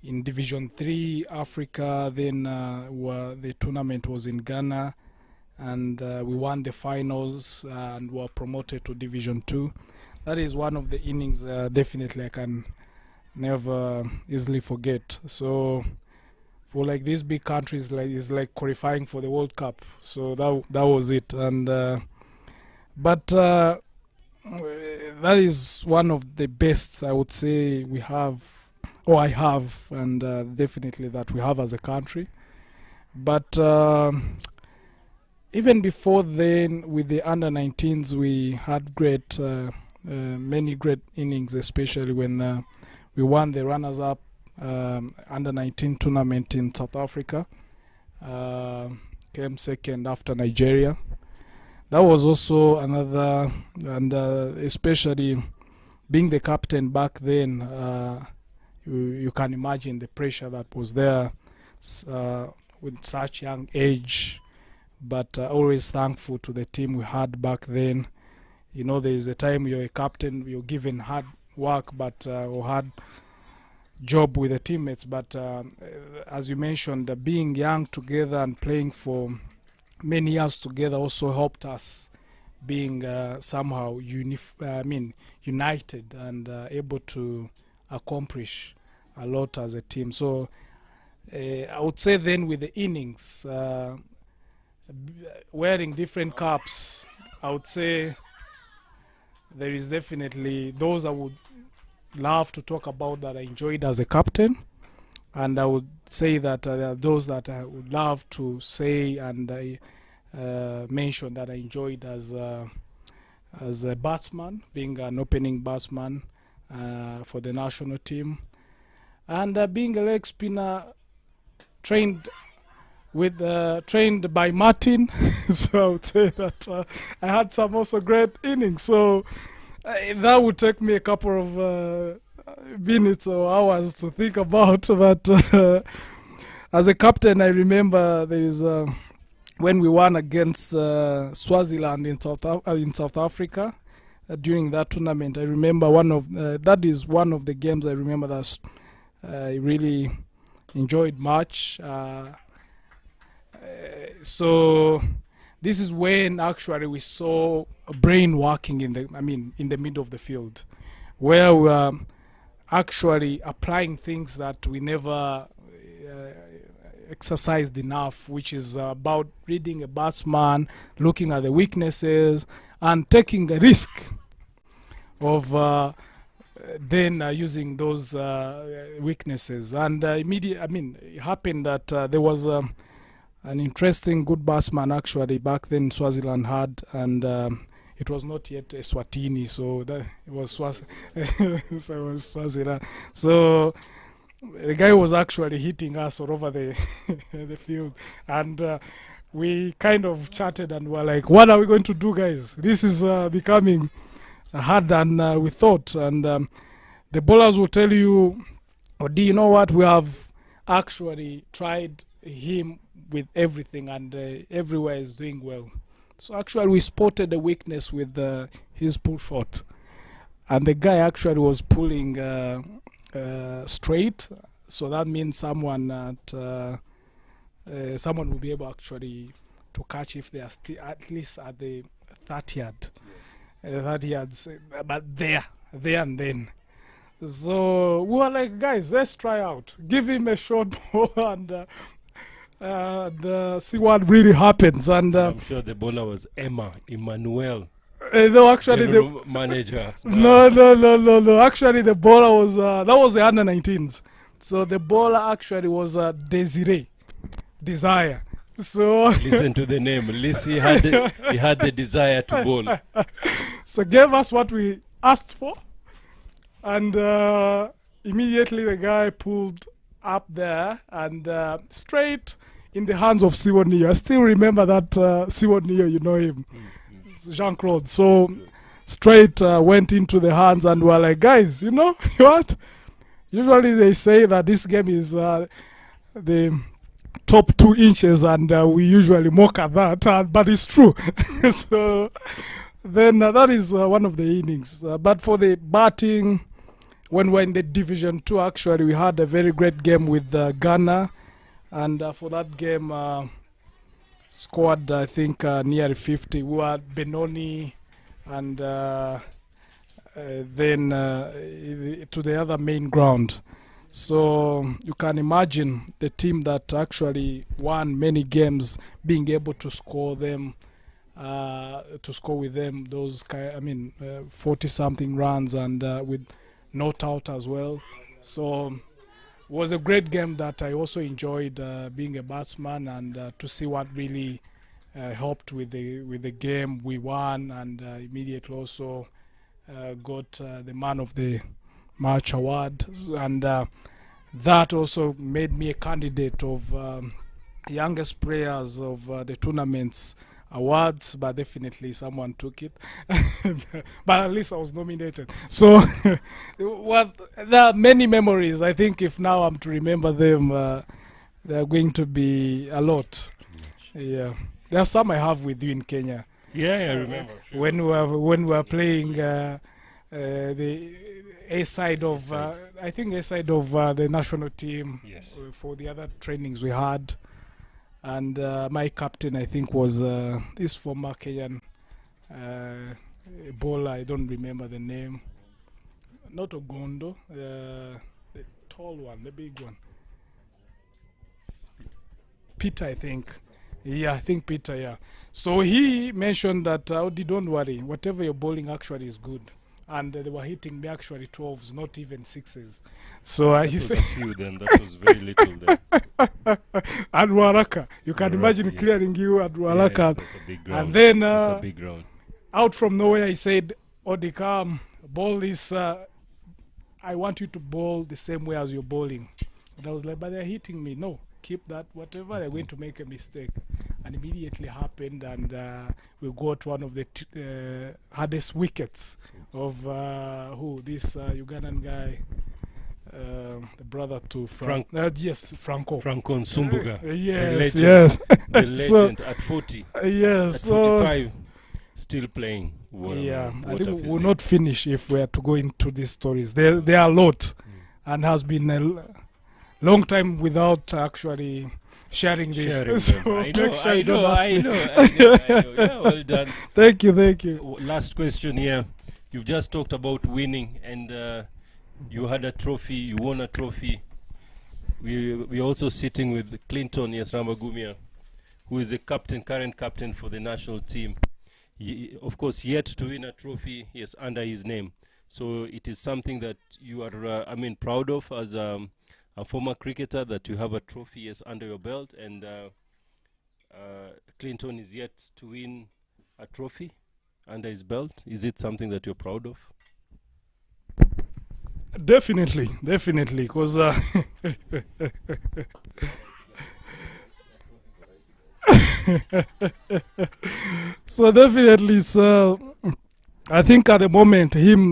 in Division 3 Africa, then the tournament was in Ghana, and we won the finals and were promoted to Division 2. That is one of the innings definitely I can never easily forget. So for like these big countries, like it's like qualifying for the World Cup. So that was it. And but that is one of the best, I would say, we have, or I have, and definitely that we have as a country. But even before then, with the under-19s, we had many great innings, especially when we won the runners-up under-19 tournament in South Africa. Came second after Nigeria. That was also another, and especially being the captain back then, you can imagine the pressure that was there with such young age, but always thankful to the team we had back then. You know, there is a time you're a captain, you're given hard work, but or hard job with the teammates, but as you mentioned, being young together and playing for many years together also helped us being somehow united and able to accomplish a lot as a team. So I would say then with the innings, wearing different caps, I would say there is definitely those I would love to talk about that I enjoyed as a captain, and I would say that there are those that I would love to say and I mention that I enjoyed as a batsman, being an opening batsman for the national team, and being a leg spinner trained by Martin. So I would say that I had some also great innings. So that would take me a couple of minutes or hours to think about. But as a captain, I remember there is when we won against Swaziland in South Africa during that tournament. I remember that is one of the games I remember that I really enjoyed much. So this is when actually we saw a brain working in the middle of the field, where we were actually applying things that we never exercised enough, which is about reading a batsman, looking at the weaknesses, and taking a risk of then using those weaknesses. And it happened that there was an interesting good batsman actually back then Swaziland had, and it was not yet Eswatini, so that it was so it was Swaziland. So the guy was actually hitting us all over the the field, and we kind of chatted and were like, "What are we going to do, guys? This is becoming harder than we thought." And the bowlers will tell you, "Oh, do you know what? We have actually tried him with everything, and everywhere is doing well." So actually we spotted a weakness with his pull shot, and the guy actually was pulling straight, so that means someone will be able actually to catch if they are at least at the 30 yard, 30 yards, but there and then. So we were like, guys, let's try out, give him a short ball and see what really happens. And I'm sure the bowler was Emmanuel. No, actually the manager. No. Actually, the bowler was that was the under 19s. So the bowler actually was Desire. So listen to the name. At least he had the desire to bowl. So gave us what we asked for, and immediately the guy pulled up there and straight in the hands of Siwon. I still remember that Siwon, you know him, Jean-Claude. So straight went into the hands, and we're like, guys, you know what? Usually they say that this game is the top 2 inches, and we usually mock at that, but it's true. So then that is one of the innings. But for the batting, when we're in the Division 2, actually, we had a very great game with Ghana. And for that game, scored, I think, near 50. We were Benoni and then to the other main ground. So you can imagine the team that actually won many games being able to score them, with them those 40-something runs, and with not out as well. So it was a great game that I also enjoyed being a batsman, and to see what really helped with the game. We won, and immediately also got the Man of the Match award, and that also made me a candidate of youngest players of the tournament's awards, but definitely someone took it. But at least I was nominated. So there are many memories. I think if now I'm to remember them, there are going to be a lot. Yeah, there are some I have with you in Kenya. Yeah, I remember. Sure. When we were playing the A side of I think A side of the national team. Yes. For the other trainings we had. And my captain, I think, was this former Kenyan bowler. I don't remember the name. Not Ogondo, the tall one, the big one. Peter, I think. Yeah, I think Peter, yeah. So he mentioned that, don't worry, whatever you're bowling actually is good. and they were hitting me actually 12s, not even 6s. So That he was said, a few then. That was very little then. and Waraka, you can Waraka, imagine yes. clearing you at Yeah, Waraka. that's a big ground. And then That's a big ground. out from nowhere, he said, Odikam, ball this. I want you to bowl the same way as you're bowling. And I was like, but they're hitting me. No, keep that. Whatever, they're going to make a mistake. And immediately happened, and we got one of the hardest wickets of this Ugandan guy, the brother to yes, Franco. Franco Nsumbuga. Yes, the legend, yes. The So, legend at 40. yes. At So, 45, still playing. What a yeah, man, I what a think we'll physique. not finish if we are to go into these stories. There are a lot, and has been a long time without actually sharing this. Sharing So them. I know, make sure I you don't know, ask I me. know, I know. Yeah, well done. Thank you, thank you. Last question here. You've just talked about winning, and you had a trophy. You won a trophy. We're also sitting with Clinton Yesramagumia, who is the captain, current captain for the national team. Of course, yet to win a trophy, yes, under his name. So it is something that you are, proud of as a former cricketer, that you have a trophy, yes, under your belt, and Clinton is yet to win a trophy under his belt. Is it something that you're proud of? Definitely, because so definitely, so I think at the moment, him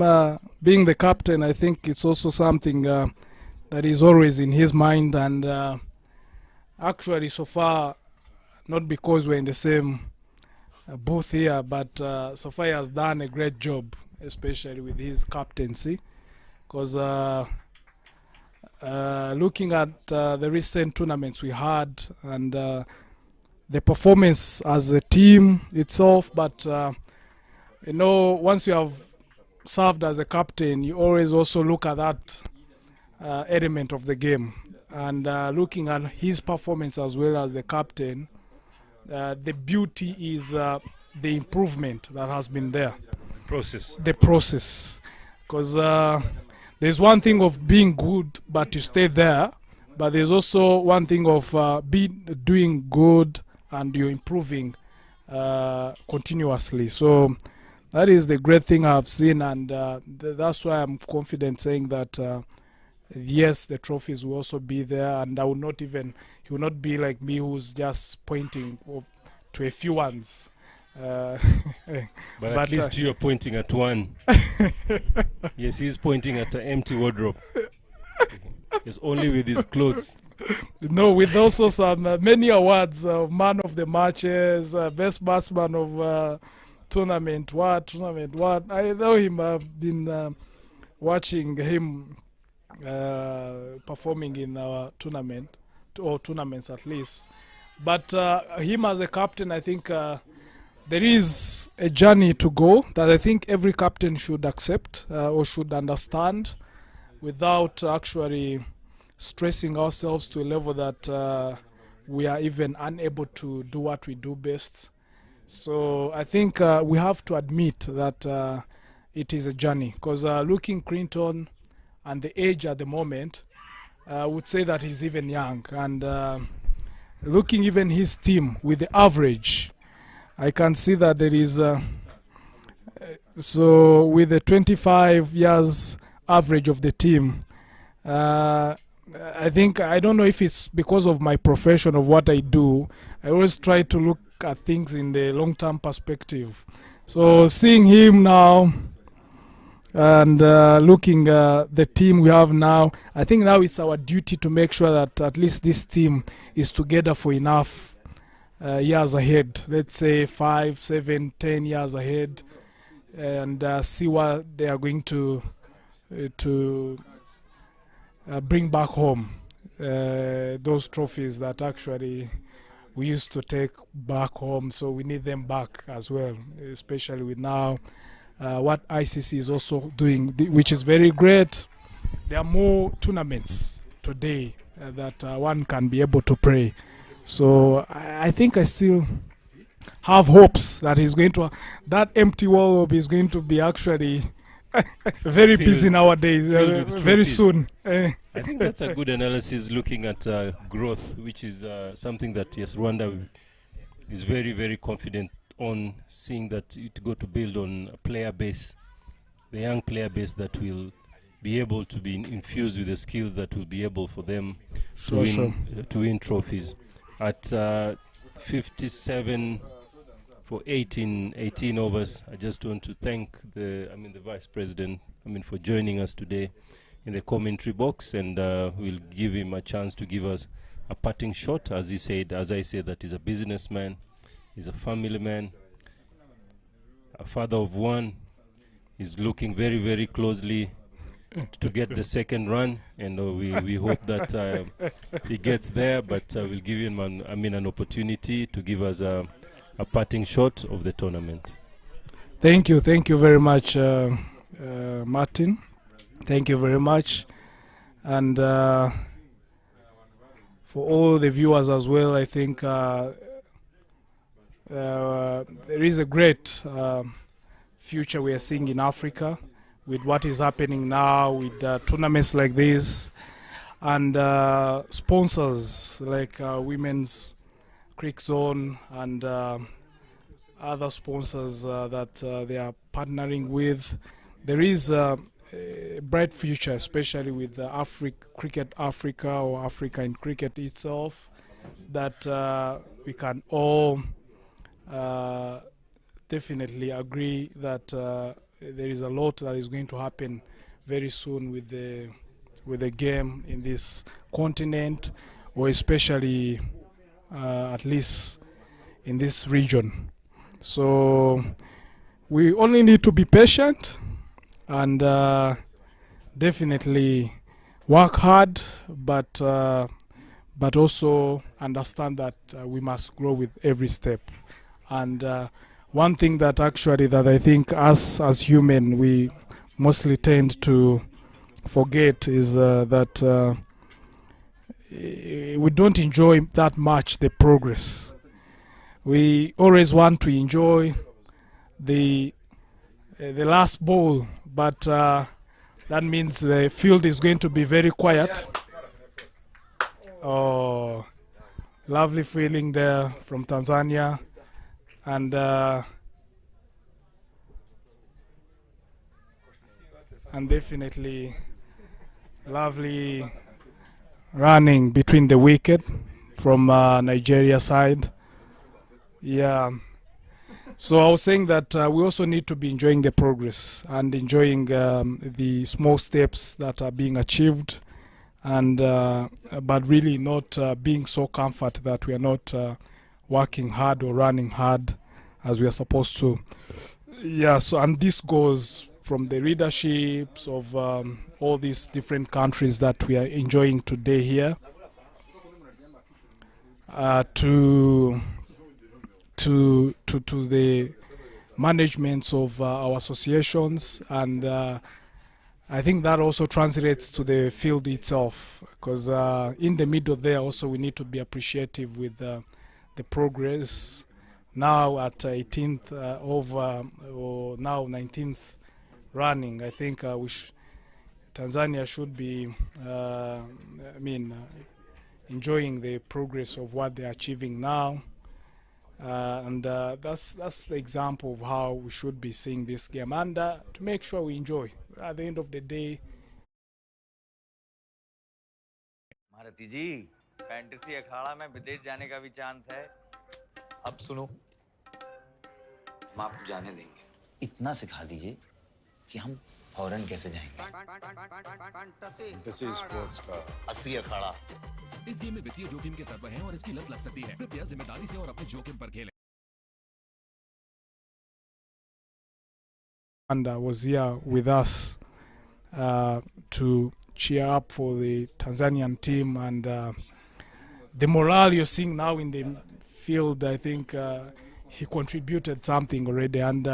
being the captain, I think it's also something that is always in his mind, and actually so far, not because we're in the same booth here, but so far he has done a great job, especially with his captaincy, because looking at the recent tournaments we had, and the performance as a team itself, but once you have served as a captain, you always also look at that element of the game, and looking at his performance as well as the captain, the beauty is the improvement that has been there. The process, because there's one thing of being good but you stay there, but there's also one thing of doing good and you're improving continuously. So that is the great thing I've seen, and that's why I'm confident saying that yes, the trophies will also be there, and he will not be like me who's just pointing to a few ones. But at least you're pointing at one. Yes, he's pointing at an empty wardrobe. It's only with his clothes. No, with also some many awards, man of the matches, best batsman of tournament. I know him. I've been watching him performing in our tournament, or tournaments at least. But him as a captain, I think there is a journey to go that I think every captain should accept or should understand, without actually stressing ourselves to a level that we are even unable to do what we do best. So I think we have to admit that it is a journey, because looking Clinton and the age at the moment, I would say that he's even young, and looking even his team with the average, I can see that there is so with the 25 years average of the team, I think, I don't know if it's because of my profession of what I do, I always try to look at things in the long-term perspective. So seeing him now and looking the team we have now, I think now it's our duty to make sure that at least this team is together for enough years ahead. Let's say 5, 7, 10 years ahead, and see what they are going to bring back home, those trophies that actually we used to take back home. So we need them back as well, especially with now what ICC is also doing, which is very great. There are more tournaments today that one can be able to play. So I think I still have hopes that he's going to, that empty wall is going to be actually Very Filled- busy nowadays. filled with Very trophies. soon. I think that's a good analysis looking at growth, which is something that, yes, Rwanda is very, very confident on, seeing that it go to build on a player base, the young player base that will be able to be infused with the skills that will be able for them to win trophies. At 57 for 18 overs, I just want to thank the Vice President, for joining us today in the commentary box, and we'll give him a chance to give us a parting shot. As I said, that he's a businessman, he's a family man, a father of one. He's looking very, very closely to get the second run, and we hope that he gets there. But we'll give him an opportunity to give us a parting shot of the tournament. Thank you very much, Martin. Thank you very much, and for all the viewers as well. I think there is a great future we are seeing in Africa with what is happening now with tournaments like this, and sponsors like Women's Cricket Zone and other sponsors that they are partnering with. There is a bright future, especially with Cricket Africa, or Africa in cricket itself, that we can all definitely agree that there is a lot that is going to happen very soon with the game in this continent, or especially at least in this region. So we only need to be patient and definitely work hard, but also understand that we must grow with every step. And one thing that I think us as human we mostly tend to forget is that we don't enjoy that much the progress. We always want to enjoy the last ball, but that means the field is going to be very quiet. Oh, lovely feeling there from Tanzania, and definitely lovely running between the wicket from Nigeria side. Yeah. So I was saying that we also need to be enjoying the progress and enjoying the small steps that are being achieved, and but really not being so comfort that we are not working hard or running hard as we are supposed to. Yeah. So, and this goes from the leaderships of all these different countries that we are enjoying today here to the managements of our associations, and I think that also translates to the field itself, because in the middle there also we need to be appreciative with the progress. Now at 18th or now 19th running, I think Tanzania should be enjoying the progress of what they're achieving now. And that's the example of how we should be seeing this game, and to make sure we enjoy. At the end of the day, Bharti ji, fantasy अखाड़ा में विदेश जाने का भी chance है। अब सुनो, हम आपको जाने देंगे। इतना सिखा दीजिए कि हम फौरन कैसे जाएंगे। फैंटेसी स्पोर्ट्स का असली अखाड़ा। इस गेम में वित्तीय जोखिम के तत्व हैं और इसकी लत लग सकती है। कृपया जिम्मेदारी से और अपने जोखिम पर खेलें। and was here with us to cheer up for the Tanzanian team, and the morale you're seeing now in the field, I think he contributed something already, and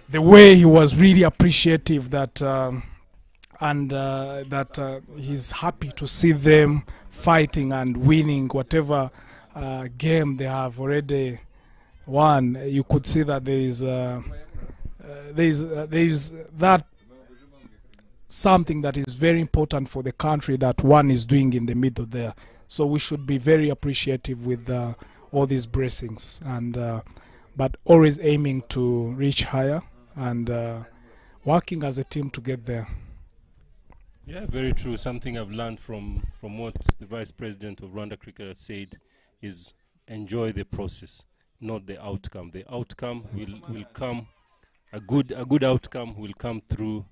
the way he was really appreciative that he's happy to see them fighting and winning whatever game they have already won. You could see that there is there's that something that is very important for the country that one is doing in the middle there. So we should be very appreciative with all these blessings, and but always aiming to reach higher and working as a team to get there. Yeah, very true. Something I've learned from what the Vice President of Rwanda Cricket has said is enjoy the process, not the outcome. The outcome will come, a good outcome will come through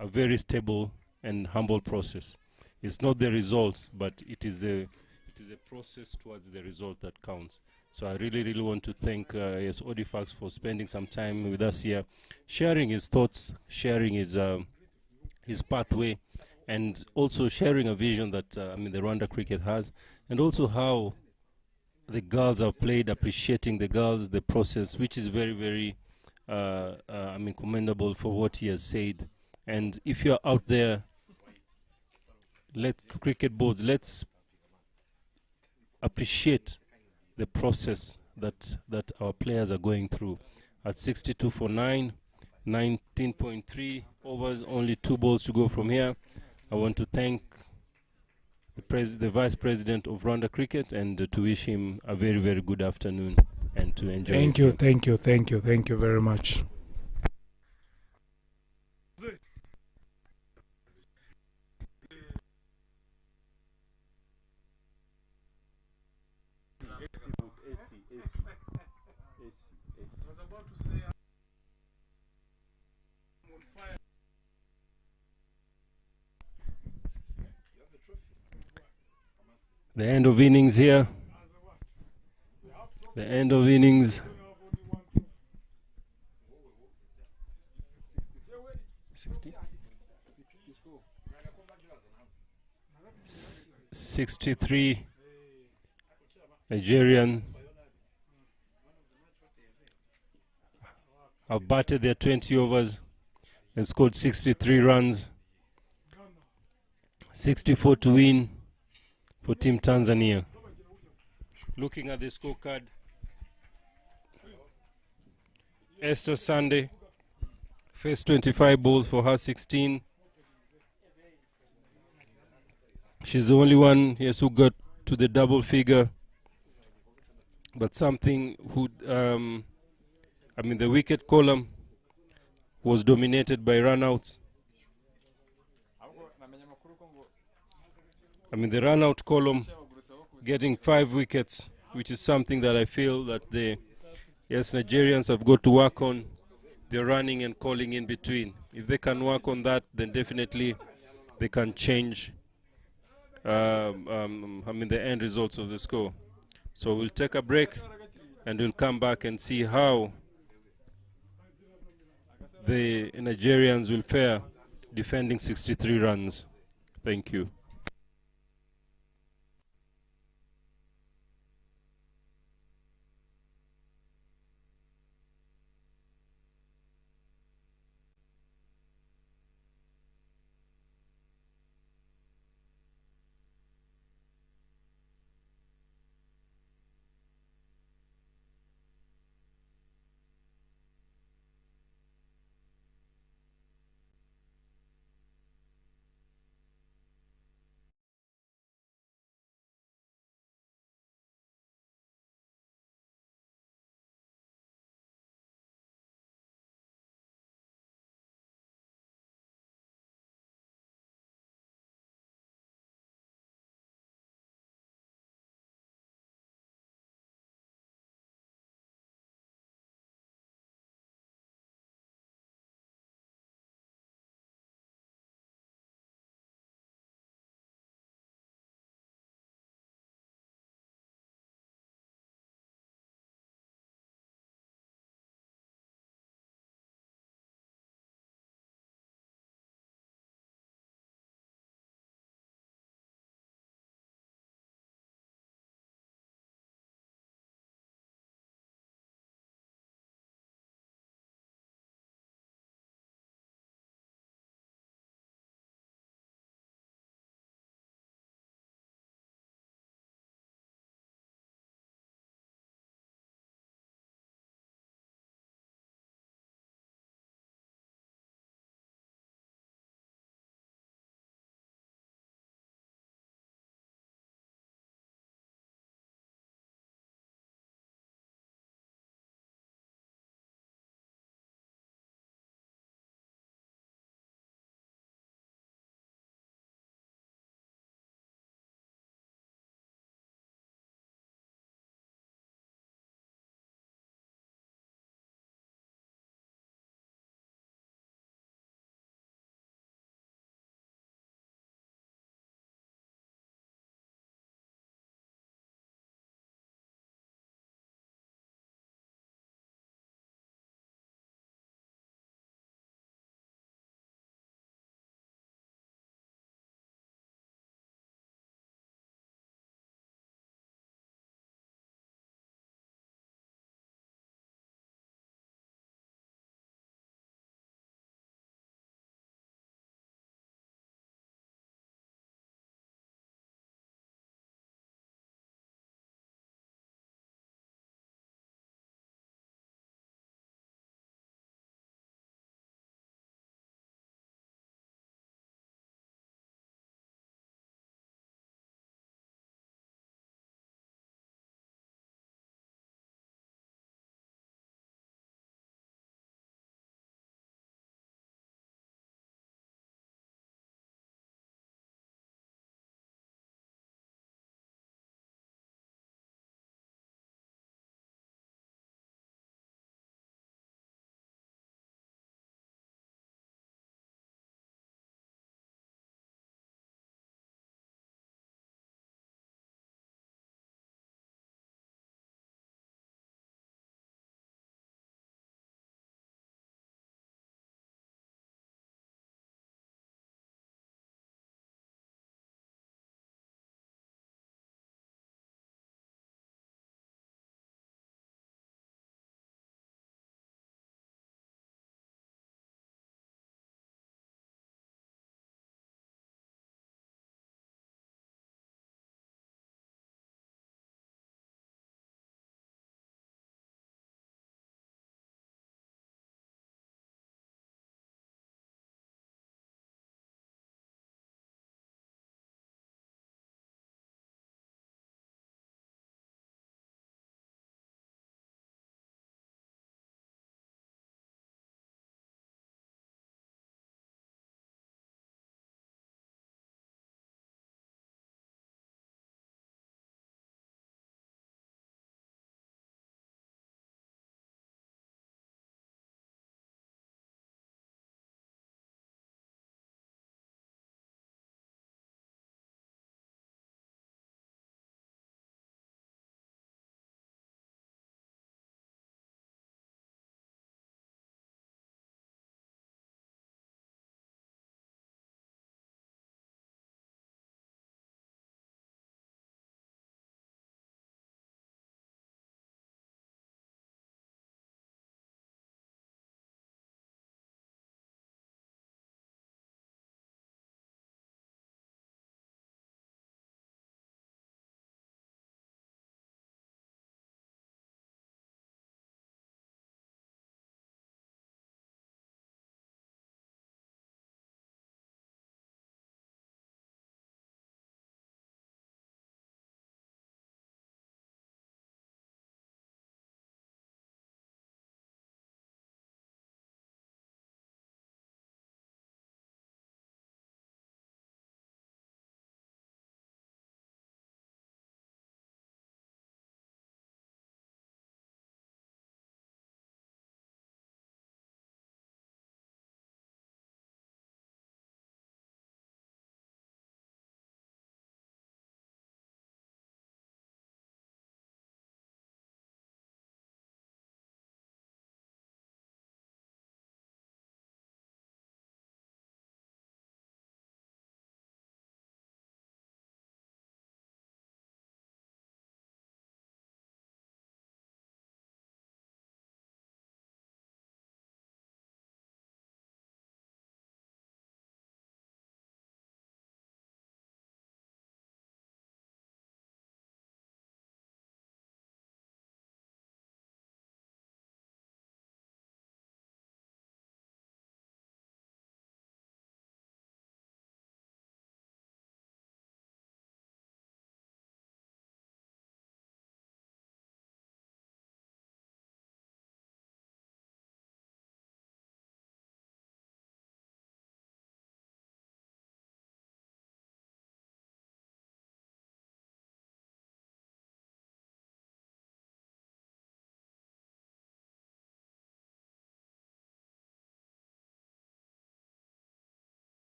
a very stable and humble process. It's not the results, but it is a process towards the result that counts. So I really want to thank yes, Odifax for spending some time with us here, sharing his thoughts, sharing his pathway, and also sharing a vision that the Rwanda cricket has, and also how the girls have played, appreciating the girls, the process, which is very commendable for what he has said. And if you're out there, cricket boards, let's appreciate the process that our players are going through. At 62 for 9, 19.3 overs, only 2 balls to go from here. I want to thank the Vice President of Rwanda Cricket and to wish him a very good afternoon and to enjoy his game. Thank you very much. The end of innings here. The end of innings. 63. Nigerian have batted their 20 overs and scored 63 runs. 64 to win for Team Tanzania. Looking at the scorecard, Esther Sunday faced 25 balls for her 16. She's the only one, yes, who got to the double figure. But something the wicket column was dominated by runouts. The run-out column getting 5 wickets, which is something that I feel that Nigerians have got to work on. They're running and calling in between. If they can work on that, then definitely they can change the end results of the score. So we'll take a break and we'll come back and see how the Nigerians will fare defending 63 runs. Thank you.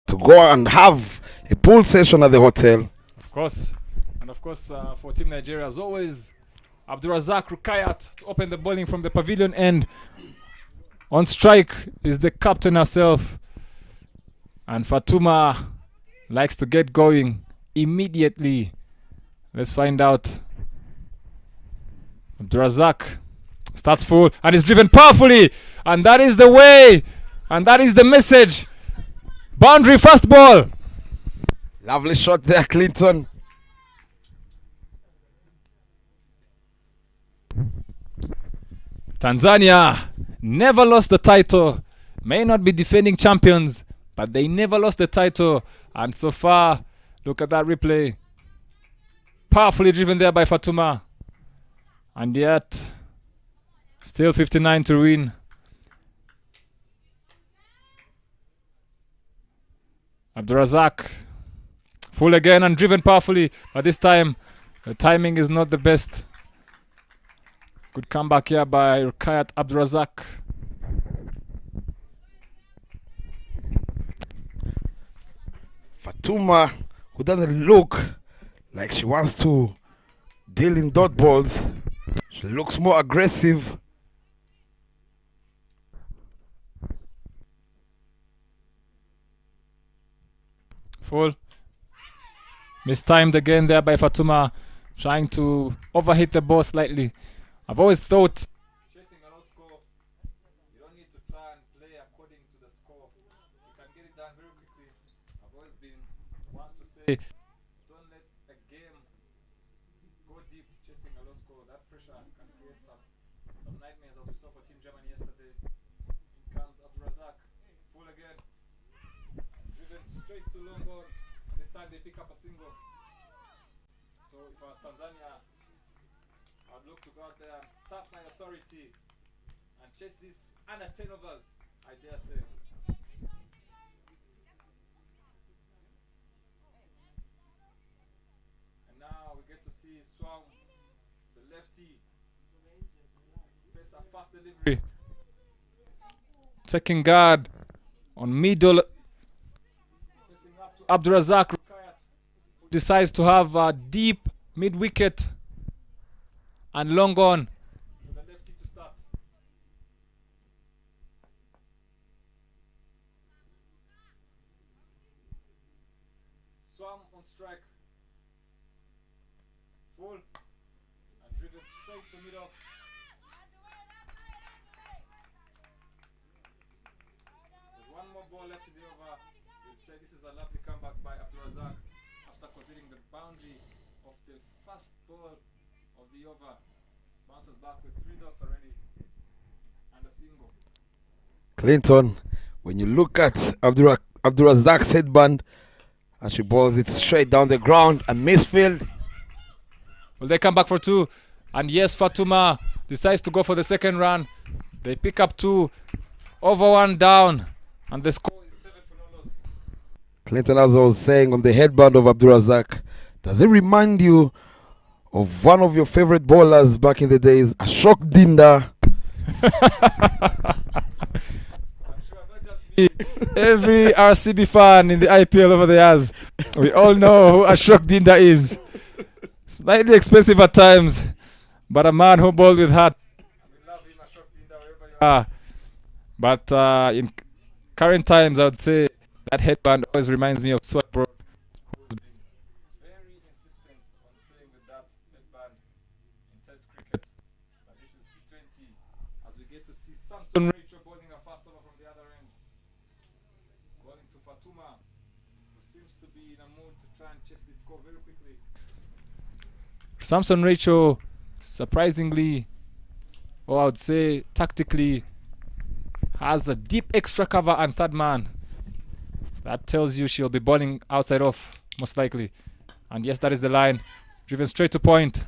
to go and have a pool session at the hotel. Of course. And of course, for Team Nigeria, as always, Abdurazak Rukayat to open the bowling from the pavilion end. On strike is the captain herself. And Fatuma likes to get going immediately. Let's find out. Abdurazak starts full and is driven powerfully. And that is the way. And that is the message. Boundary fast ball. Lovely shot there, Clinton. Tanzania never lost the title. May not be defending champions, but they never lost the title. And so far, look at that replay. Powerfully driven there by Fatuma. And yet, still 59 to win. Abdurazak, full again and driven powerfully. But this time, the timing is not the best. Good comeback here by Rukayat Abdurazak. Fatuma, who doesn't look like she wants to deal in dot balls. She looks more aggressive. Full. Mistimed again there by Fatuma, trying to overhit the ball slightly. I've always thought chasing a low score, you don't need to try and play according to the score. You can get it done very quickly. I've always been one to say, don't let a game go deep chasing a low score. That pressure can create some nightmares, as we saw for Team Germany yesterday. In comes Abdurazak, full again, driven straight to long ball. This time they pick up a single. So if I was Tanzania, I'd look to go out there and start my authority and chase these under 10 overs, I dare say. And now we get to see Swam, the lefty, face a fast delivery. Taking guard on middle. Abdurazak decides to have a deep mid-wicket and long on. The lefty to start. Swam on strike. Full and driven straight to mid-off. With one more ball left in the over, you'd say this is a lovely comeback by Abdurazak after conceding the boundary of the first ball of the over. Bounces back with 3 dots already and a single. Clinton, when you look at Abdurazak's headband, and she balls it straight down the ground, a misfield. Will they come back for 2? And yes, Fatuma decides to go for the second run. They pick up 2, over 1 down, and the score is 7 for no loss. Clinton, as I was saying, on the headband of Abdurazak, does it remind you of one of your favorite bowlers back in the days, Ashok Dinda? Every RCB fan in the IPL over the years, we all know who Ashok Dinda is. Slightly expensive at times, but a man who bowled with heart. We love him, Ashok Dinda, wherever you are. But in current times, I would say that headband always reminds me of Swatbro, who's been very insistent on staying with that headband in Test cricket. But this is T20, as we get to see Samson Rachel bowling a fast over from the other end. Bowling to Fatuma, who seems to be in a mood to try and chase this score very quickly. Samson Rachel, surprisingly, or I would say tactically, has a deep extra cover and third man. That tells you she'll be bowling outside off, most likely. And yes, that is the line. Driven straight to point.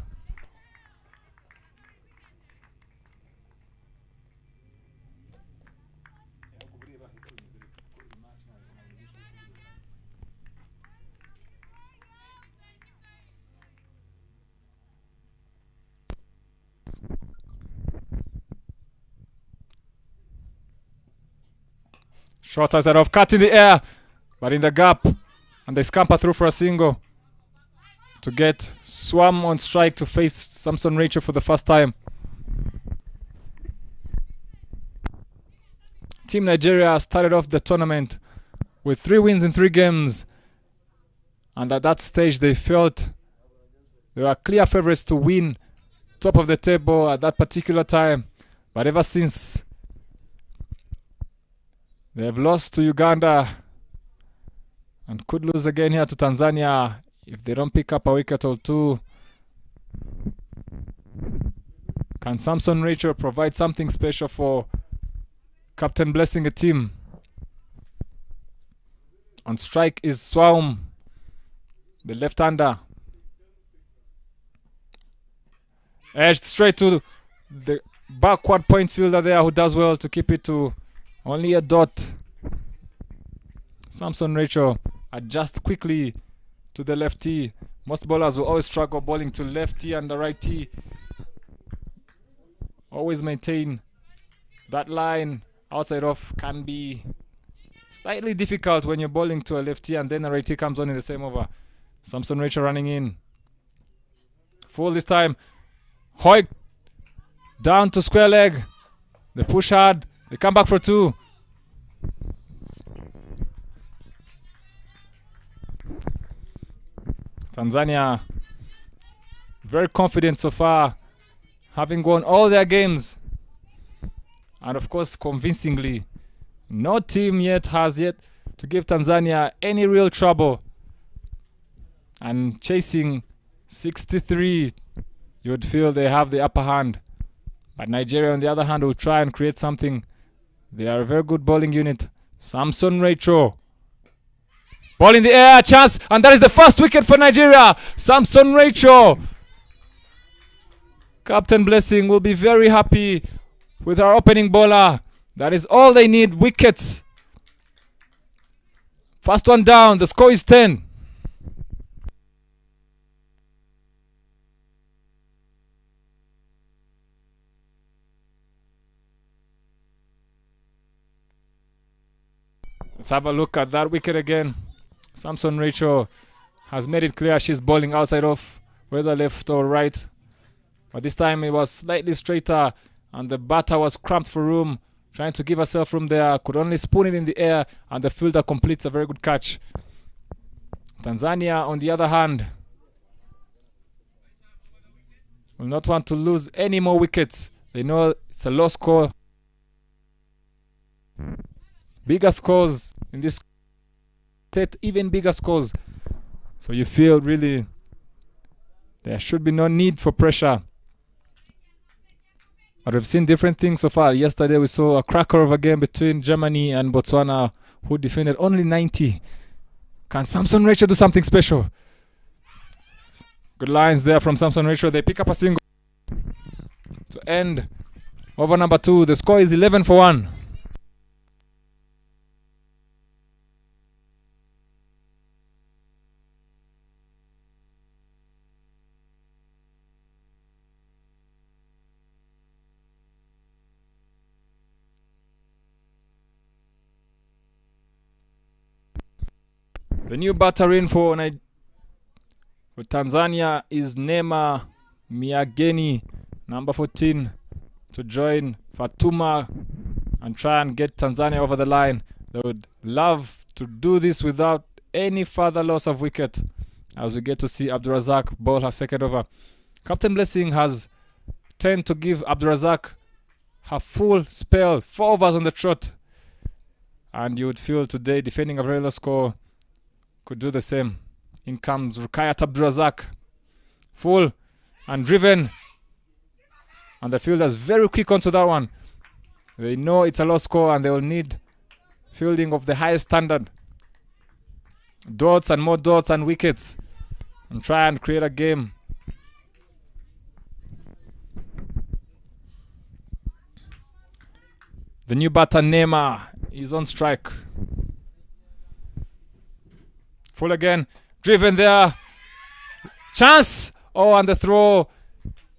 Short outside off, cut in the air. but in the gap, and they scamper through for a single to get Swam on strike to face Samson Rachel for the first time. Team Nigeria started off the tournament with 3 wins in 3 games, and at that stage they felt they were clear favorites to win top of the table at that particular time. But ever since, they have lost to Uganda and could lose again here to Tanzania if they don't pick up a wicket or 2. Can Samson Rachel provide something special for Captain Blessing a team? On strike is Swaum, the left-hander. Edged straight to the backward point fielder there, who does well to keep it to only a dot. Samson Rachel adjusts quickly to the lefty. Most bowlers will always struggle bowling to lefty and the righty. Always maintain that line outside off can be slightly difficult when you're bowling to a lefty and then a righty comes on in the same over. Samson Rachel running in. Full this time. Hoik down to square leg. They push hard. They come back for 2. Tanzania very confident so far, having won all their games, and of course convincingly. No team has yet to give Tanzania any real trouble. And chasing 63, you would feel they have the upper hand. But Nigeria, on the other hand, will try and create something. They are a very good bowling unit. Samson Rachel. Ball in the air, chance, and that is the first wicket for Nigeria. Samson Rachel. Captain Blessing will be very happy with our opening bowler. That is all they need, wickets. First one down, the score is 10. Let's have a look at that wicket again. Samson Rachel has made it clear she's bowling outside off, whether left or right. But this time it was slightly straighter and the batter was cramped for room, trying to give herself room there. Could only spoon it in the air and the fielder completes a very good catch. Tanzania, on the other hand, will not want to lose any more wickets. They know it's a low score. Bigger scores in this set, even bigger scores. So you feel really there should be no need for pressure. But we've seen different things so far. Yesterday we saw a cracker of a game between Germany and Botswana, who defended only 90. Can Samson Rachel do something special? Good lines there from Samson Rachel. They pick up a single to end over number 2. The score is 11 for 1. The new batter in for Tanzania is Neema Miageni, number 14, to join Fatuma and try and get Tanzania over the line. They would love to do this without any further loss of wicket, as we get to see Abdurazak bowl her second over. Captain Blessing has tend to give Abdurazak her full spell, 4 overs on the trot, and you would feel today defending a very low score could do the same. In comes Rukayat Abdurazak, full and driven, and the fielders very quick onto that one. They know it's a low score and they will need fielding of the highest standard. Dots and more dots and wickets, and try and create a game. The new batter Neema is on strike. Full again, driven there, chance. Oh, and the throw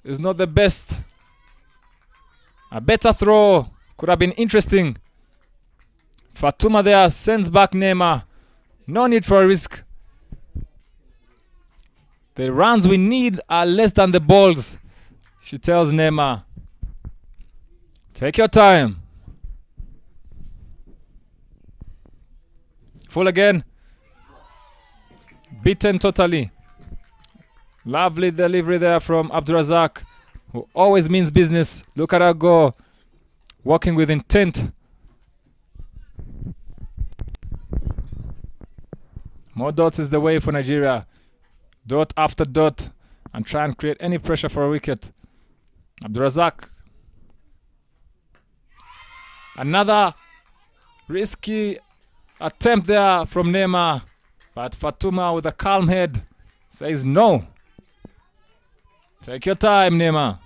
is not the best. A better throw could have been interesting. Fatuma there sends back Neema. No need for a risk. The runs we need are less than the balls, she tells Neymar. Take your time. Full again. Beaten totally. Lovely delivery there from Abdurazak, who always means business. Look at her go. Working with intent. More dots is the way for Nigeria. Dot after dot. And try and create any pressure for a wicket. Abdurazak. Another risky attempt there from Neymar. But Fatuma with a calm head says no. Take your time, Neymar.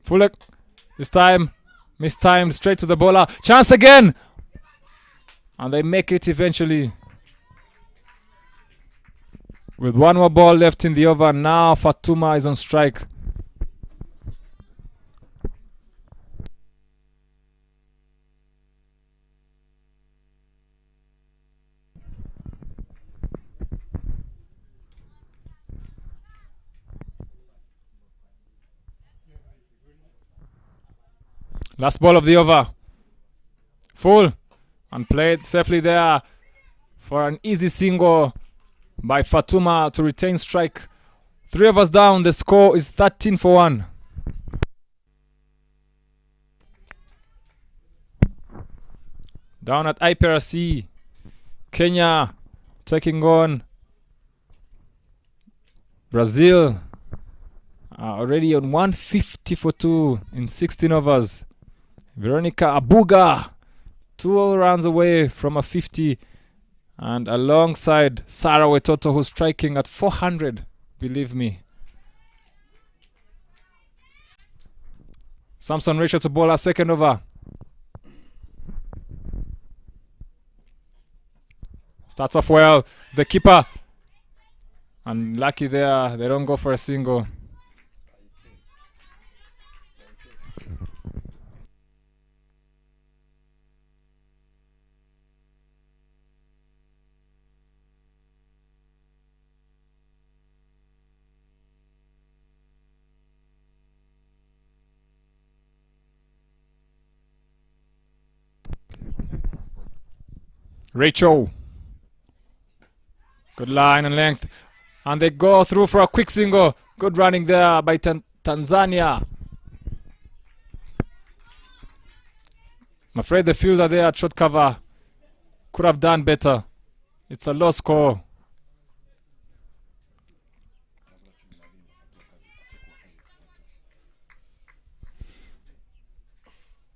Fulek, this time, mistimed, straight to the bowler. Chance again! And they make it eventually. With one more ball left in the over, now Fatuma is on strike. Last ball of the over. Full. And played safely there for an easy single by Fatuma to retain strike. 3 overs down. The score is 13 for 1. Down at IPRC. Kenya taking on Brazil. Already on 150 for 2 in 16 overs. Veronica Abuga, 2 runs away from a 50, and alongside Sarah Wetoto, who's striking at 400, believe me. Samson Rachel to bowl a second over. Starts off well, the keeper, and lucky there, they don't go for a single. Rachel. Good line and length. And they go through for a quick single. Good running there by Tanzania. I'm afraid the fielder there at short cover could have done better. It's a low score.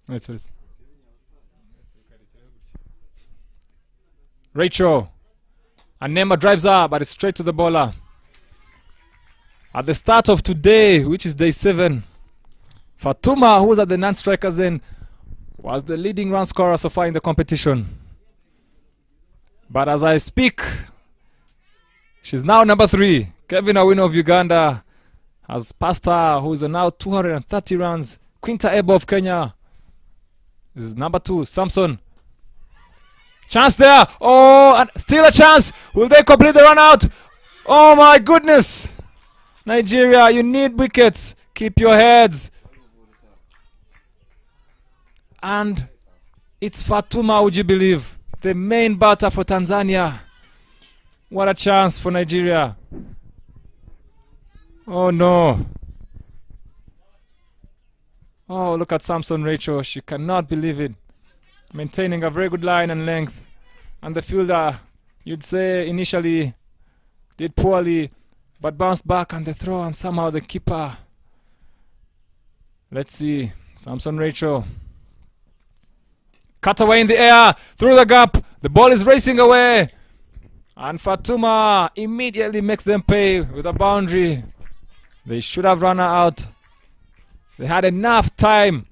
Wait. Rachel. And Neymar drives up, but it's straight to the bowler. At the start of today, which is day 7, Fatuma, who was at the non-strikers end, was the leading run scorer so far in the competition. But as I speak, she's now number 3. Kevin Awino of Uganda has passed her, who is now 230 runs. Quinta Ebo of Kenya is number 2. Samson. Chance there. Oh, and still a chance. Will they complete the run out? Oh my goodness. Nigeria, you need wickets. Keep your heads. And it's Fatuma, would you believe? The main batter for Tanzania. What a chance for Nigeria. Oh no. Oh, look at Samson Rachel. She cannot believe it. Maintaining a very good line and length. And the fielder, you'd say initially did poorly, but bounced back on the throw, and somehow the keeper. Let's see. Samson Rachel. Cut away in the air, through the gap. The ball is racing away. And Fatuma immediately makes them pay with a boundary. They should have run her out. They had enough time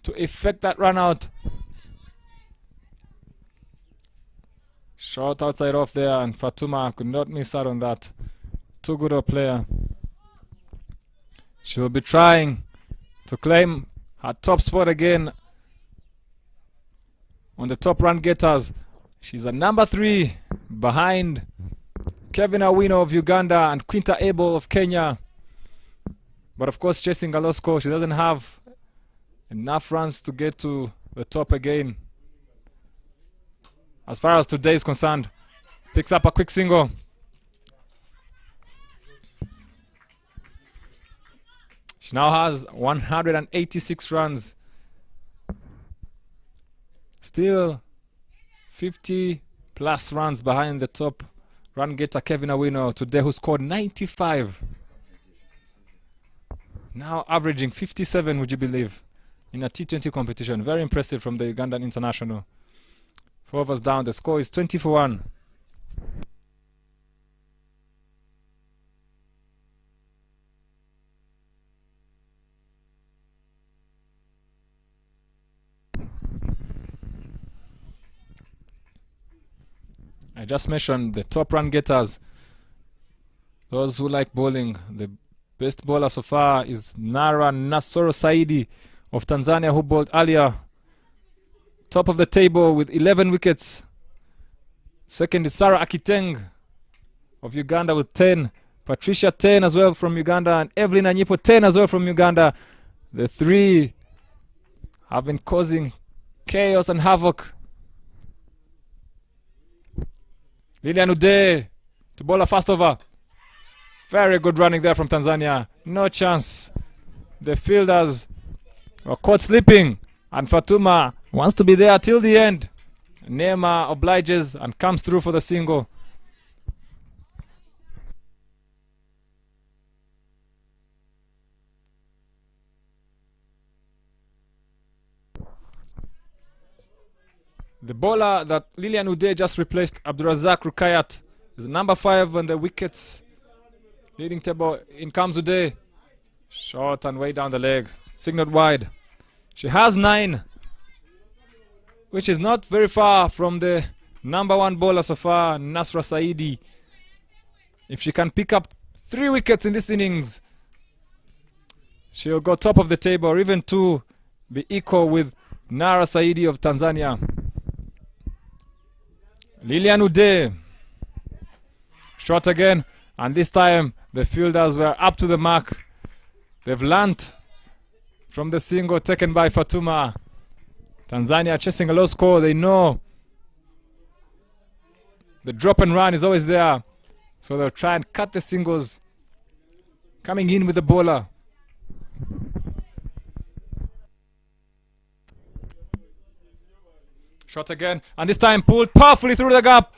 to effect that run out. Short outside off there, and Fatuma could not miss out on that. Too good a player. She'll be trying to claim her top spot again on the top run getters. She's a number 3 behind Kevin Awino of Uganda and Quinta Abel of Kenya. But of course, chasing a low score, she doesn't have enough runs to get to the top again. As far as today is concerned, picks up a quick single. She now has 186 runs. Still 50 plus runs behind the top run getter Kevin Awino today, who scored 95. Now averaging 57, would you believe, in a T20 competition. Very impressive from the Ugandan international. 4 overs down, the score is 20-1. I just mentioned the top run getters. Those who like bowling, the best bowler so far is Nara Nasoro Saidi of Tanzania, who bowled earlier. Top of the table with 11 wickets. Second is Sarah Akiteng of Uganda with 10. Patricia 10 as well from Uganda, and Evelyn Anyipo 10 as well from Uganda. The 3 have been causing chaos and havoc. Lilian Ude to bowl a fast over. Very good running there from Tanzania. No chance. The fielders were caught sleeping, and Fatuma wants to be there till the end. Neema obliges and comes through for the single. The bowler that Lilian Ude just replaced, Abdurazak Rukayat, is number 5 on the wickets leading table. In comes Ude. Short and way down the leg. Signaled wide. She has 9, which is not very far from the number 1 bowler so far, Nasra Saidi. If she can pick up 3 wickets in this innings, she'll go top of the table, or even 2, be equal with Nara Saidi of Tanzania. Lilian Ude. Shot again, and this time the fielders were up to the mark. They've learnt from the single taken by Fatuma. Tanzania chasing a low score. They know the drop and run is always there, so they'll try and cut the singles. Coming in with the bowler. Shot again, and this time pulled powerfully through the gap.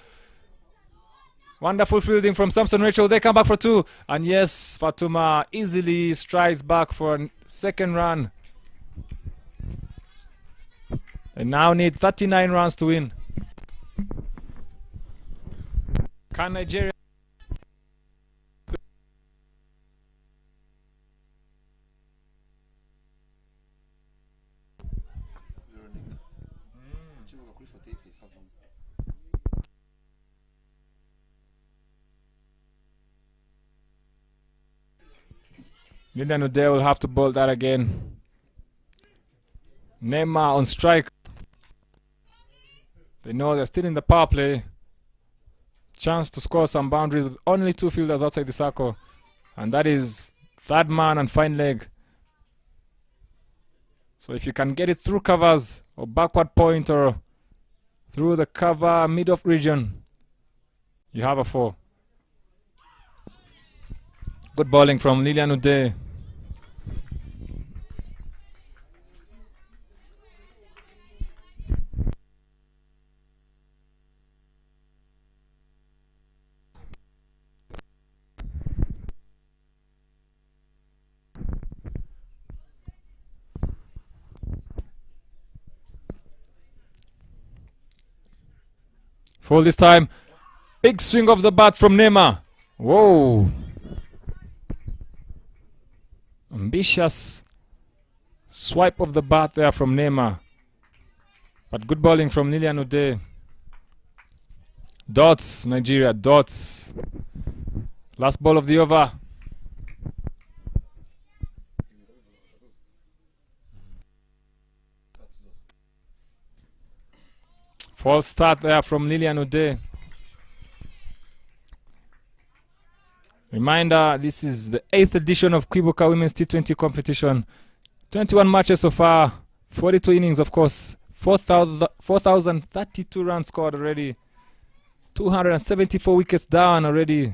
Wonderful fielding from Samson Rachel. They come back for 2, and yes, Fatuma easily strides back for a second run. They now need 39 runs to win. Can Nigeria? Lilian Ude will have to bowl that again. Neema on strike. They know they're still in the power play. Chance to score some boundaries with only 2 fielders outside the circle. And that is third man and fine leg. So if you can get it through covers or backward point or through the cover mid-off region, you have a 4. Good bowling from Lilian Ude. Full this time. Big swing of the bat from Neema. Whoa. Ambitious swipe of the bat there from Neema. But good bowling from Lilian Ude. Dots, Nigeria, dots. Last ball of the over. False start there from Lilian Ude. Reminder, this is the 8th edition of Kwibuka Women's T20 competition. 21 matches so far, 42 innings of course, 4,032 runs scored already, 274 wickets down already.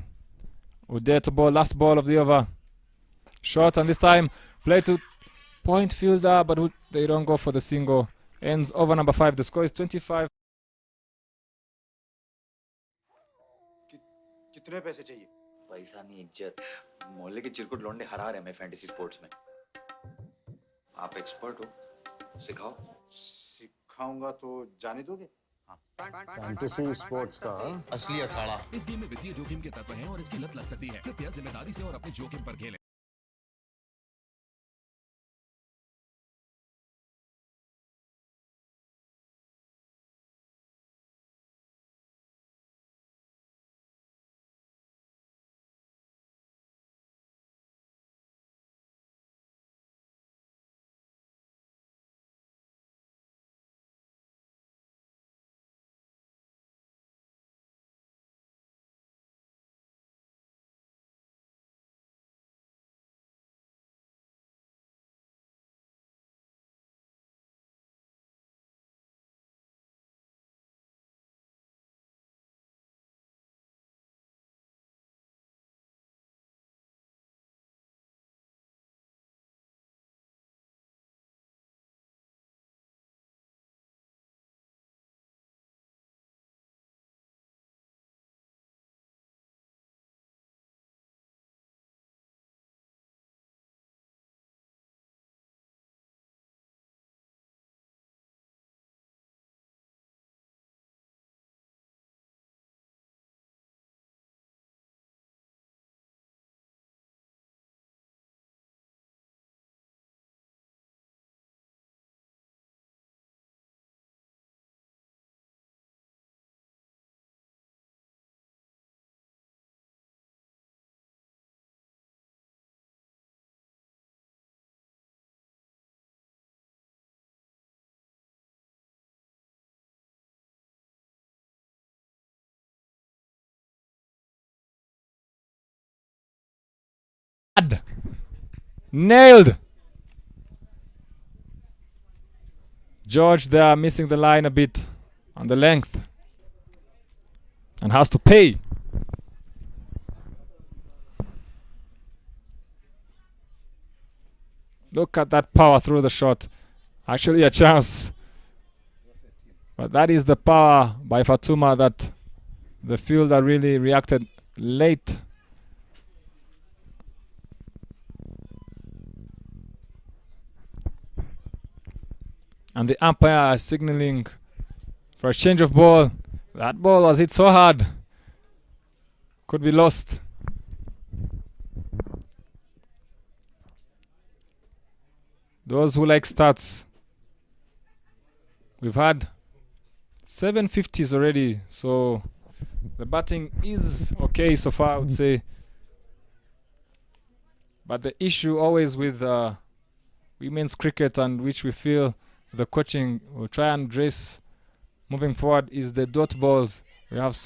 Ude to ball, last ball of the over. Short, and this time play to point fielder, but they don't go for the single. Ends over number 5. The score is 25. कितने पैसे चाहिए? पैसा नहीं, इज्जत। मोहल्ले के चिरकुट लौंडे हरा रहे हैं फैंटेसी स्पोर्ट्स में। आप एक्सपर्ट हो, सिखाओ। सिखाऊंगा तो जाने दोगे? फैंटेसी स्पोर्ट्स का असली अखाड़ा। इस गेम में वित्तीय जोखिम के तत्व हैं और इसकी लत लग सकती है। कृपया जिम्मेदारी से और अपने जोखिम पर खेलें। Nailed. George there missing the line a bit on the length and has to pay. Look at that power through the shot. Actually a chance. But that is the power by Fatuma that the fielder really reacted late. And the umpire is signaling for a change of ball. That ball was hit so hard. Could be lost. Those who like stats, we've had 750s already, so the batting is okay so far, I would say. But the issue always with women's cricket, and which we feel the coaching will try and address moving forward, is the dot balls. We have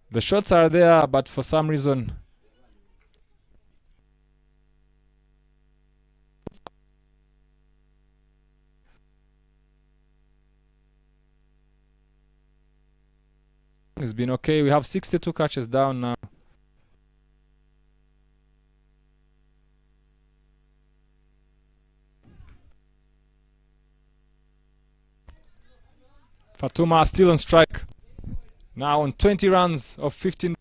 the shots are there, but for some reason it's been okay. We have 62 catches down now. Fatuma still on strike. Now on 20 runs of 15.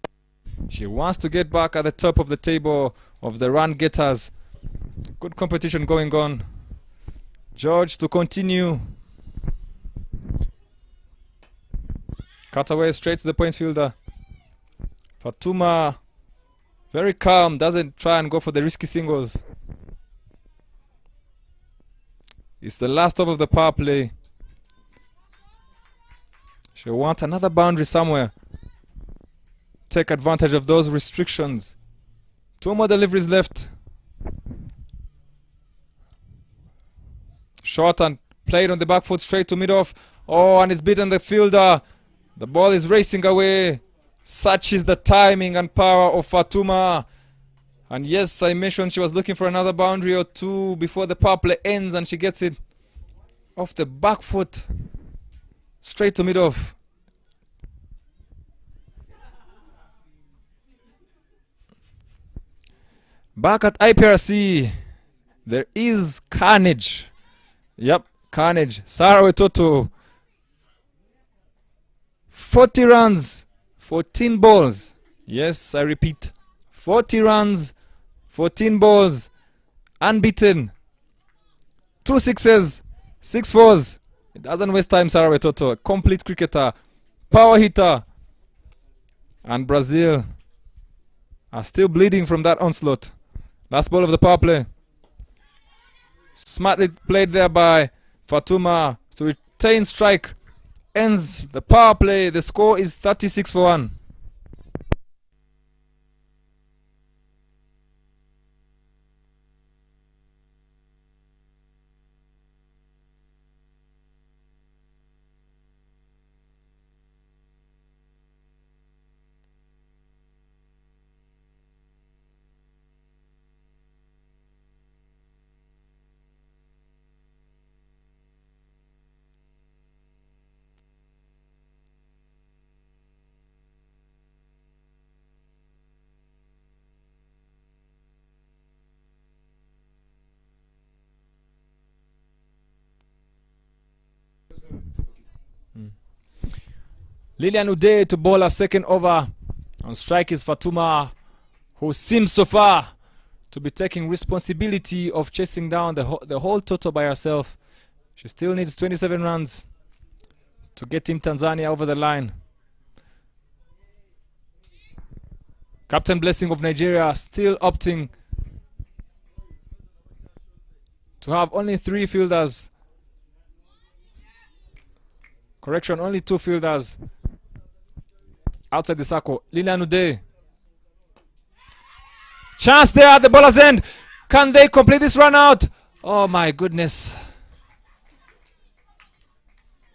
She wants to get back at the top of the table of the run getters. Good competition going on. George to continue. Cut away straight to the point fielder. Fatuma very calm, doesn't try and go for the risky singles. It's the last over of the power play. She'll want another boundary somewhere. Take advantage of those restrictions. 2 more deliveries left. Short and played on the back foot straight to mid-off. Oh, and it's beaten the fielder. The ball is racing away. Such is the timing and power of Fatuma. And yes, I mentioned she was looking for another boundary or two before the power play ends, and she gets it off the back foot straight to mid-off. Back at IPRC, there is carnage. Yep, carnage. Sarah Wetoto. 40 runs, 14 balls. Yes, I repeat. 40 runs, 14 balls. Unbeaten. 2 sixes, 6 fours. It doesn't waste time, Sarah Wetoto. A complete cricketer. Power hitter. And Brazil are still bleeding from that onslaught. Last ball of the power play. Smartly played there by Fatuma to retain strike. Ends the power play. The score is 36 for 1. Lilian Uday to bowl a second over. On strike is Fatuma, who seems so far to be taking responsibility of chasing down the whole total by herself. She still needs 27 runs to get Team Tanzania over the line. Captain Blessing of Nigeria still opting to have only 3 fielders. Correction, only 2 fielders outside the circle. Lilian Uday. Chance there at the bowler's end. Can they complete this run out? Oh my goodness.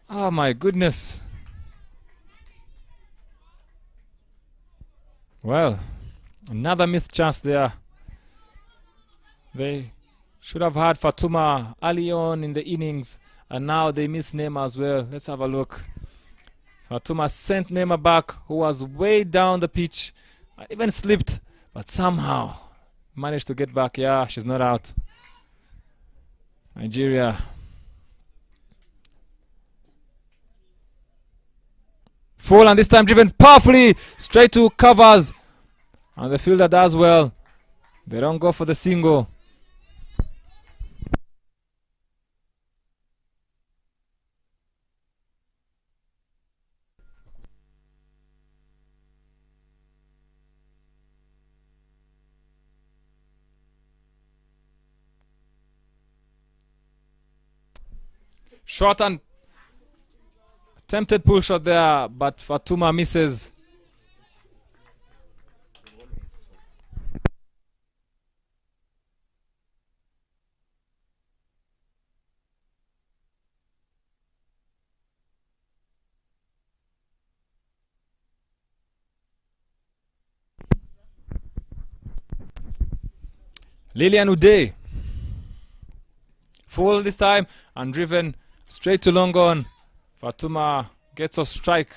Oh my goodness. Well, another missed chance there. They should have had Fatuma early on in the innings, and now they miss Neema as well. Let's have a look. Fatuma sent Neema back, who was way down the pitch, even slipped, but somehow managed to get back. Yeah, she's not out. Nigeria. Full, and this time driven powerfully straight to covers, and the fielder does well. They don't go for the single. Short and attempted pull shot there, but Fatuma misses. Lilian Uday. Full this time and driven straight to long on. Fatuma gets off strike.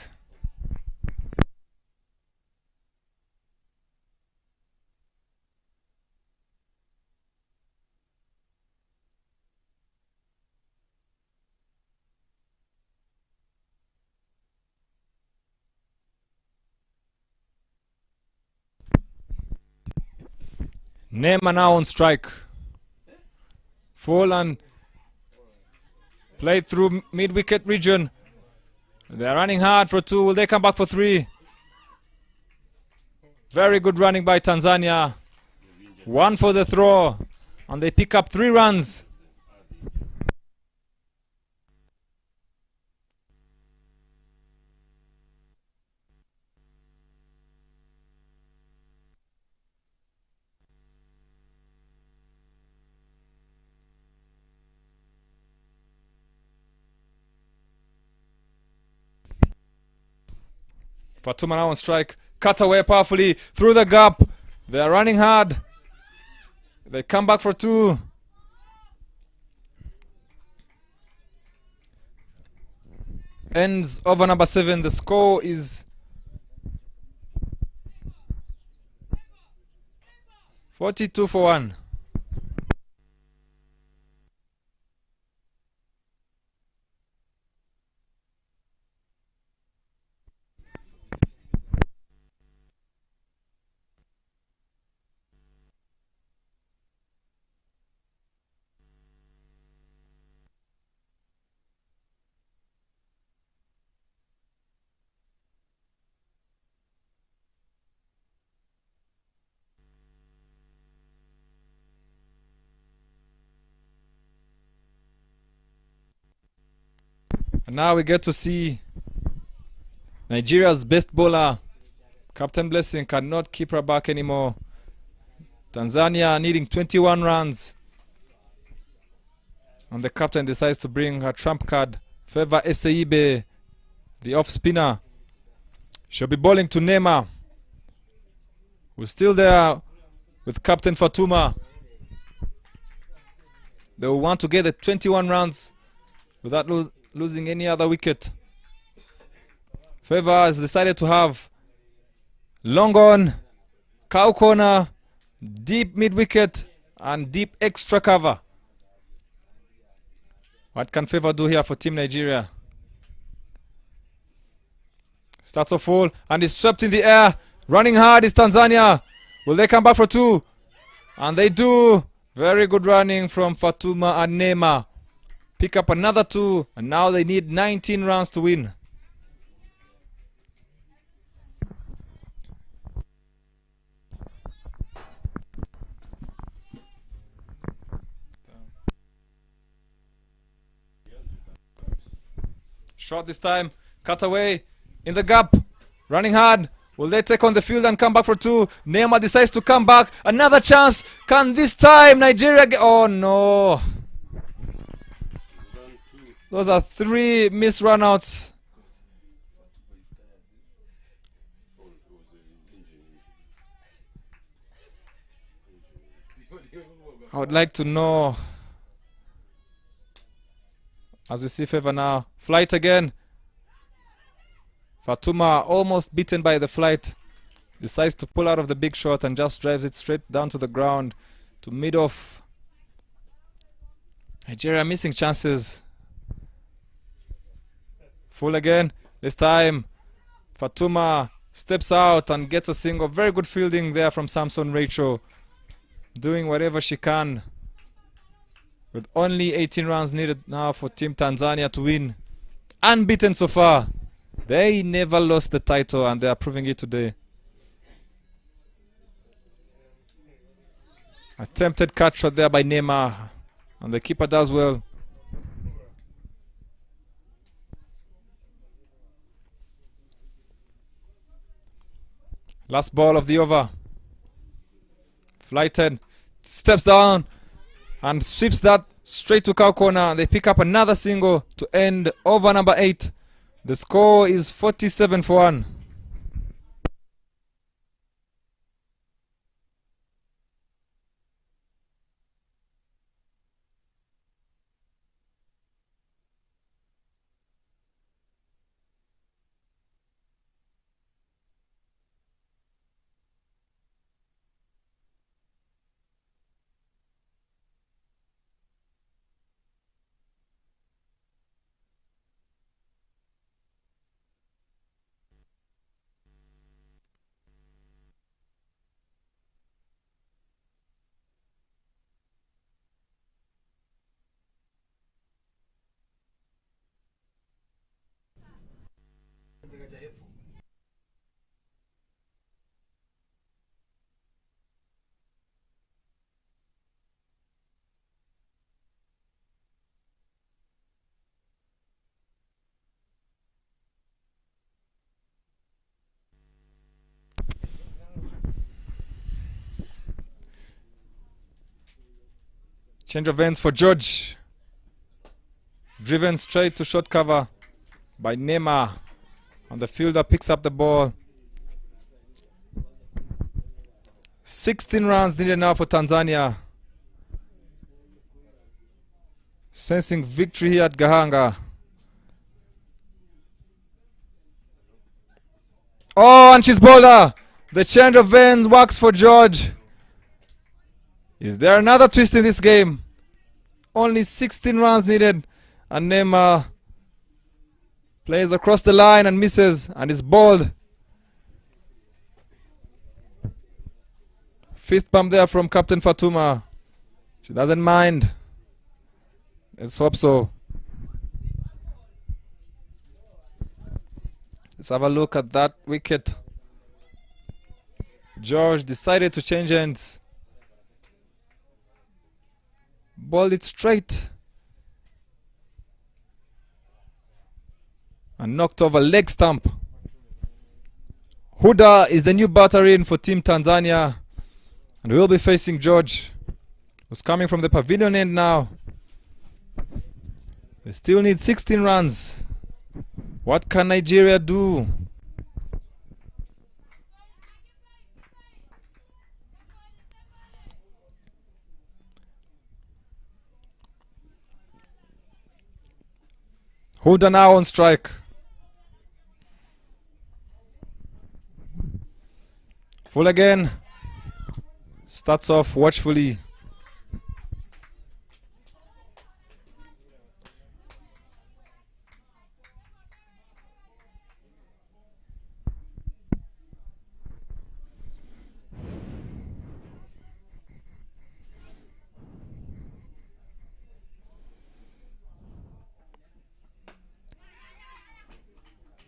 Neema now on strike. Full and played through mid-wicket region. They're running hard for 2. Will they come back for 3? Very good running by Tanzania. 1 for the throw. And they pick up 3 runs. Fatuma now on strike. Cut away powerfully through the gap. They are running hard. They come back for two. Ends over number 7. The score is 42-1. And now we get to see Nigeria's best bowler. Captain Blessing cannot keep her back anymore. Tanzania needing 21 runs. And the captain decides to bring her trump card. Favour Eseibe, the off spinner. She'll be bowling to Neema, who's still there with Captain Fatuma. They will want to get the 21 runs without losing any other wicket. Favour has decided to have long on, cow corner, deep mid wicket and deep extra cover. What can Favour do here for Team Nigeria? Starts off full and is swept in the air. Running hard is Tanzania. Will they come back for two? And they do. Very good running from Fatuma and Neema. Pick up another two, and now they need 19 runs to win. Shot this time, cut away in the gap, running hard. Will they take on the field and come back for two? Neema decides to come back. Another chance. Can this time Nigeria get... Oh no. Those are 3 missed runouts. I would like to know, as we see Favour now, flight again. Fatuma almost beaten by the flight. Decides to pull out of the big shot and just drives it straight down to the ground to mid off. Nigeria missing chances. Full again. This time Fatuma steps out and gets a single. Very good fielding there from Samson Rachel. Doing whatever she can. With only 18 runs needed now for Team Tanzania to win. Unbeaten so far. They never lost the title and they are proving it today. Attempted cut shot there by Neema. And the keeper does well. Last ball of the over. Flighted. Steps down. And sweeps that straight to cow corner. They pick up another single to end over number 8. The score is 47-1. Change of ends for George. Driven straight to short cover by Neema. And the fielder picks up the ball. 16 runs needed now for Tanzania. Sensing victory here at Gahanga. Oh, and she's bowler. The change of veins works for George. Is there another twist in this game? Only 16 runs needed. And Neymar plays across the line and misses and is bowled. Fist bump there from Captain Fatuma. She doesn't mind. Let's hope so. Let's have a look at that wicket. George decided to change ends. Bowled it straight. And knocked over leg stump. Huda is the new batter in for Team Tanzania. And we'll be facing George, who's coming from the pavilion end now. They still need 16 runs. What can Nigeria do? Huda now on strike. Full again. Starts off watchfully.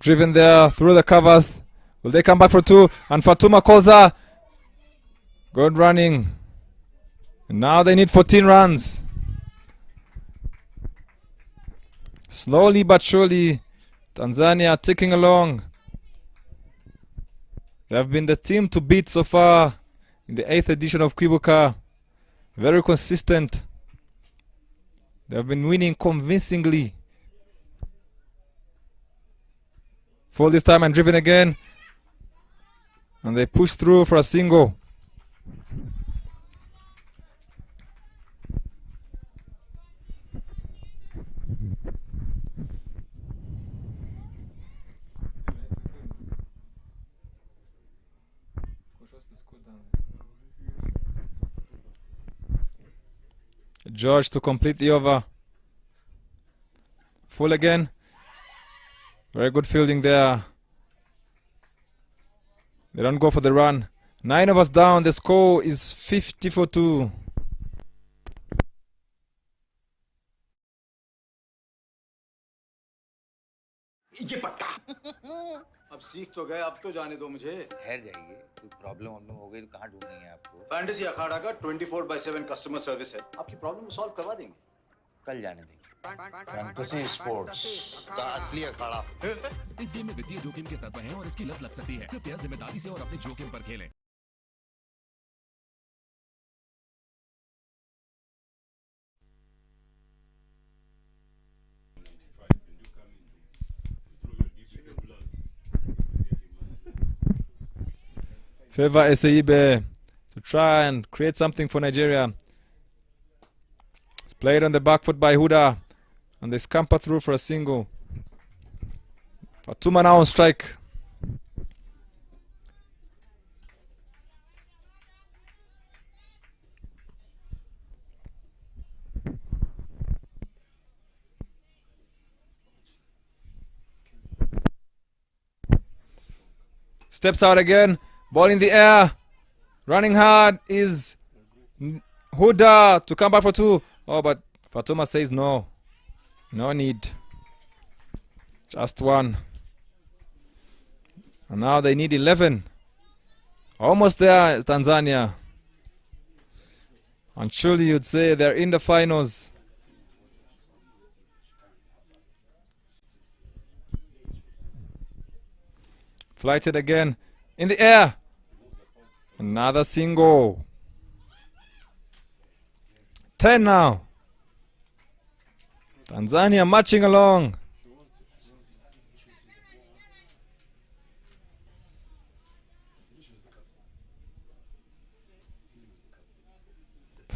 Driven there through the covers. Will they come back for two? And Fatuma calls her. Good running. And now they need 14 runs. Slowly but surely, Tanzania ticking along. They have been the team to beat so far in the 8th edition of Kwibuka. Very consistent. They have been winning convincingly. Full this time and driven again. And they push through for a single. George to complete the over. Full again. Very good fielding there. They don't go for the run. 9 of us down. The score is 50 for 2. ये पक्का अब सीख तो गए अब तो जाने दो मुझे ठहर जाइए कोई प्रॉब्लम हो गई तो कहाँ ढूंढेंगे आपको फैंटेसी अखाड़ा का 24/7 कस्टमर सर्विस है आपकी प्रॉब्लम सॉल्व करवा देंगे कल जाने देंगे फैंटेसी स्पोर्ट्स का असली अखाड़ा इस गेम में वित्तीय जोखिम के तत्व हैं और इसकी लत लग सकती है कृपया जिम्मेदारी से और अपने जोखिम पर खेलें Favor Eseibe to try and create something for Nigeria. It's played on the back foot by Huda. And they scamper through for a single. Fatuma now on strike. Steps out again. Ball in the air. Running hard is Huda to come back for two. Oh, but Fatuma says no. No need. Just one. And now they need 11. Almost there, Tanzania. And surely you'd say they're in the finals. Flighted again. In the air. Another single. 10 now. Tanzania marching along.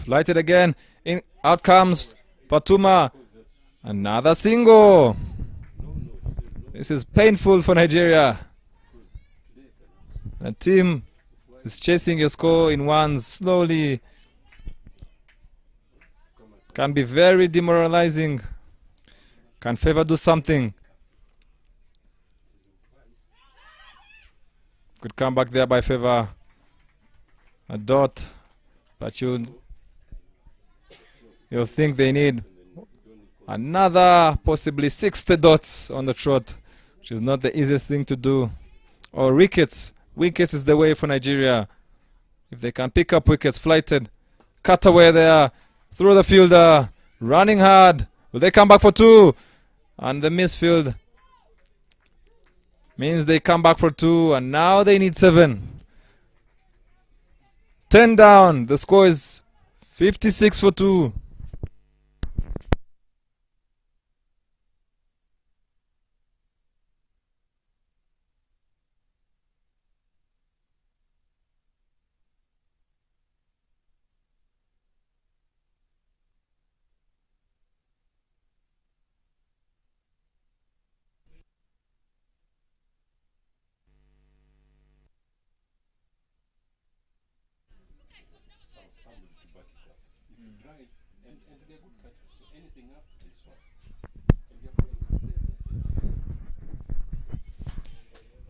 Flighted again. Out comes Fatuma. Another single. This is painful for Nigeria. The team is chasing your score in ones slowly. Can be very demoralizing. Can Favor do something? Good comeback there by Favor. A dot. But you'll think they need another possibly 60 dots on the trot, which is not the easiest thing to do. Or wickets. Wickets is the way for Nigeria. If they can pick up wickets, flighted. Cut away there. Through the fielder. Running hard. Will they come back for 2? And the misfield means they come back for 2. And now they need 7. 10 down. The score is 56 for 2.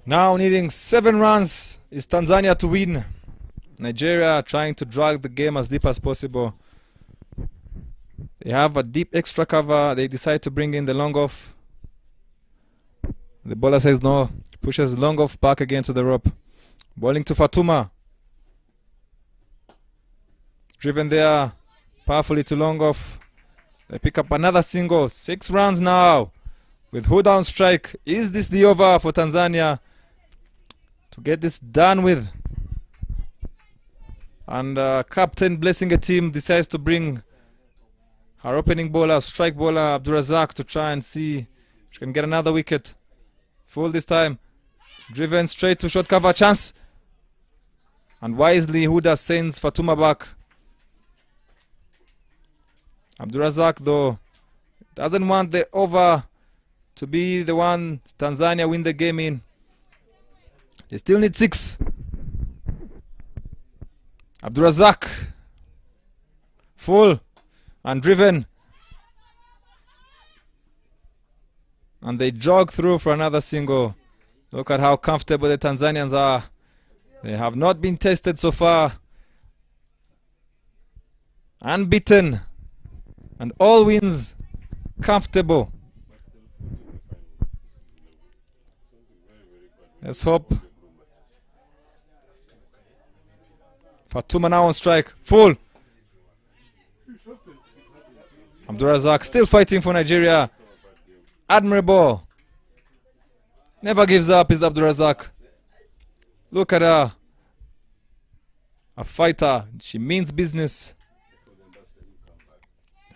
Now needing 7 runs is Tanzania to win. Nigeria trying to drag the game as deep as possible. They have a deep extra cover. They decide to bring in the long off. The bowler says no. Pushes long off back again to the rope. Bowling to Fatuma. Driven there powerfully to long off. They pick up another single. 6 runs now. With who down strike. Is this the over for Tanzania to get this done with? And captain blessing a team decides to bring her opening bowler, strike bowler Abdurazak, to try and see if she can get another wicket. Full this time. Driven straight to short cover. Chance. And wisely Huda sends Fatuma back. Abdurazak though doesn't want the over to be the one Tanzania win the game in. They still need 6. Abdurazak. Full. And driven. And they jog through for another single. Look at how comfortable the Tanzanians are. They have not been tested so far. Unbeaten. And all wins comfortable. Let's hope. Fatuma now on strike. Full. Abdurazak still fighting for Nigeria. Admirable. Never gives up is Abdurazak. Look at her. A fighter. She means business.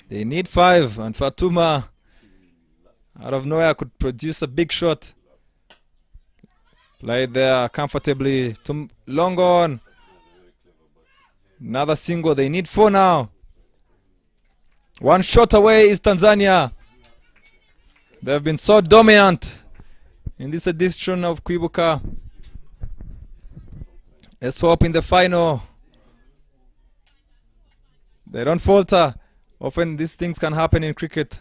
They need 5, and Fatuma out of nowhere could produce a big shot. Played there comfortably. Long on. Another single. They need 4 now. 1 shot away is Tanzania. They have been so dominant in this edition of Kwibuka. Let's hope in the final they don't falter. Often these things can happen in cricket.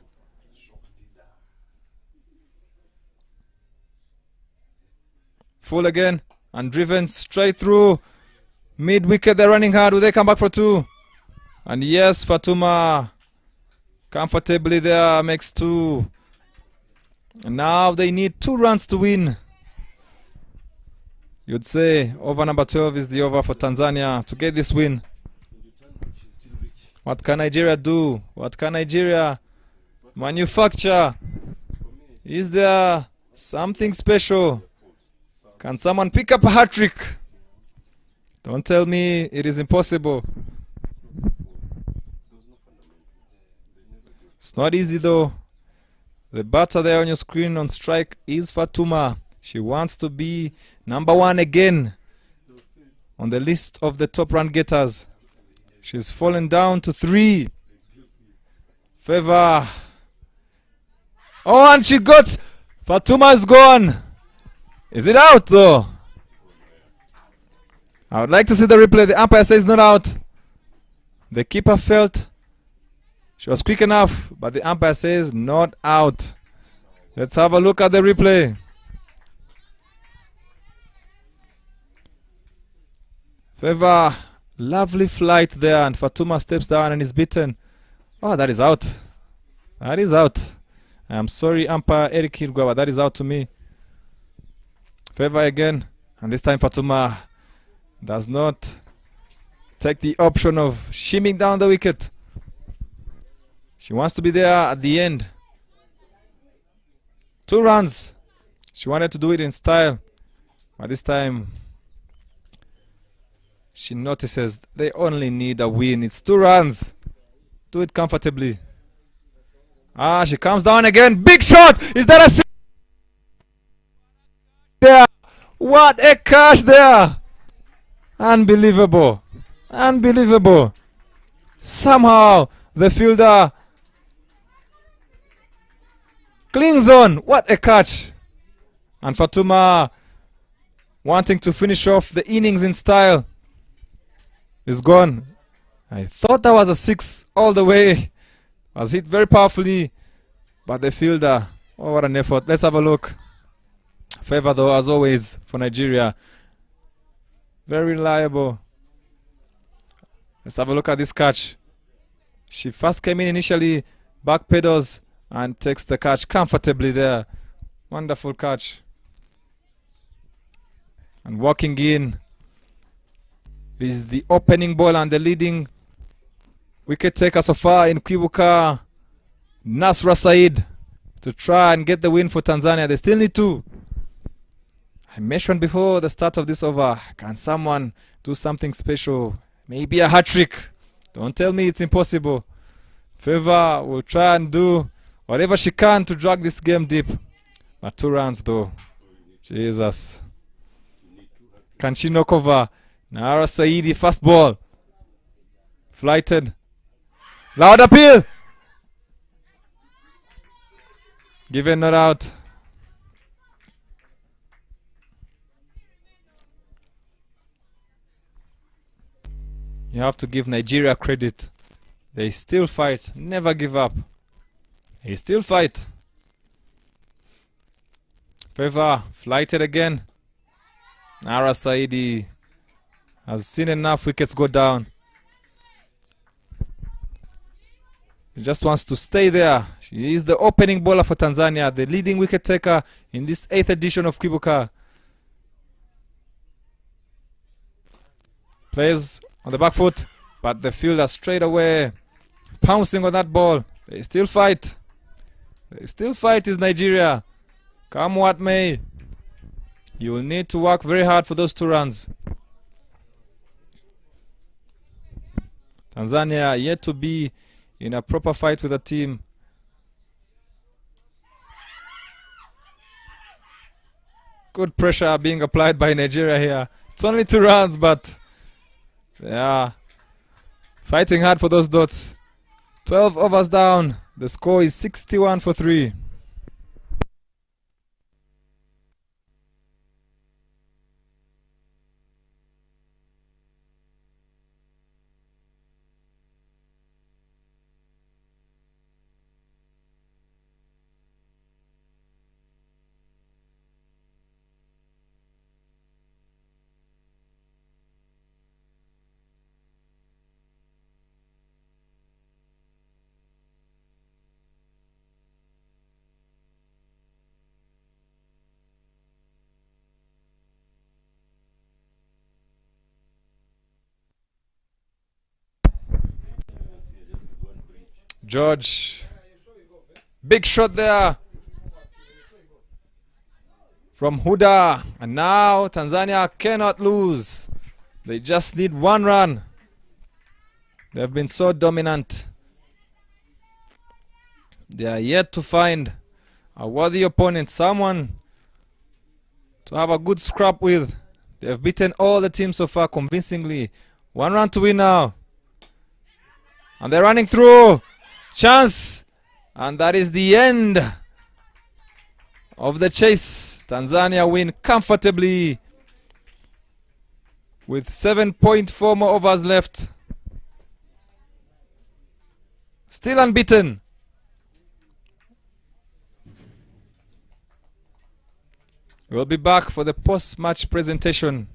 Full again and driven straight through. Mid wicket, they're running hard. Will they come back for 2? And yes, Fatuma comfortably there makes 2. And now they need 2 runs to win. You'd say over number 12 is the over for Tanzania to get this win. What can Nigeria do? What can Nigeria manufacture? Is there something special? Can someone pick up a hat-trick? Don't tell me it is impossible. It's not easy though. The batter there on your screen on strike is Fatuma. She wants to be number 1 again on the list of the top run getters. She's fallen down to 3. Favor. Oh, and she got... Fatuma's gone. Is it out though? I would like to see the replay. The umpire says not out. The keeper felt she was quick enough, but the umpire says not out. Let's have a look at the replay. Favor, lovely flight there, and Fatuma steps down and is beaten. Oh, that is out. That is out. I am sorry, umpire Eric Hirgwa, but that is out to me. Favor again, and this time Fatuma does not take the option of shimming down the wicket. She wants to be there at the end. 2 runs. She wanted to do it in style, but this time she notices they only need a win. It's 2 runs. Do it comfortably. Ah, she comes down again. Big shot. Is that a six? There. What a catch there. Unbelievable. Unbelievable. Somehow the fielder clings on. What a catch. And Fatuma, wanting to finish off the innings in style, is gone. I thought that was a 6 all the way. Was hit very powerfully, but the fielder, oh, what an effort. Let's have a look. Favor though, as always, for Nigeria. Very reliable. Let's have a look at this catch. She first came in initially, back pedals, and takes the catch comfortably there. Wonderful catch. And walking in is the opening ball and the leading wicket taker so far in Kwibuka, Nasra Said, to try and get the win for Tanzania. They still need 2. I mentioned before the start of this over, can someone do something special? Maybe a hat-trick. Don't tell me it's impossible. Favor will try and do whatever she can to drag this game deep. But 2 runs though. Jesus. Can she knock over? Nara Saidi, first ball. Flighted. Loud appeal. Given not out. You have to give Nigeria credit. They still fight. Never give up. They still fight. Favor flighted again. Nara Saidi has seen enough wickets go down. He just wants to stay there. She is the opening bowler for Tanzania, the leading wicket taker in this 8th edition of Kwibuka. Plays on the back foot, but the fielder straight away pouncing on that ball. They still fight. They still fight, is Nigeria. Come what may. You will need to work very hard for those 2 runs. Tanzania yet to be in a proper fight with a team. Good pressure being applied by Nigeria here. It's only 2 runs, but they are fighting hard for those dots. 12 overs down. The score is 61 for 3. George, big shot there from Huda, and now Tanzania cannot lose. They just need 1 run. They have been so dominant. They are yet to find a worthy opponent, someone to have a good scrap with. They have beaten all the teams so far convincingly. 1 run to win now. And they're running through. Chance. And that is the end of the chase. Tanzania win comfortably with 7.4 more overs left. Still unbeaten. We'll be back for the post-match presentation.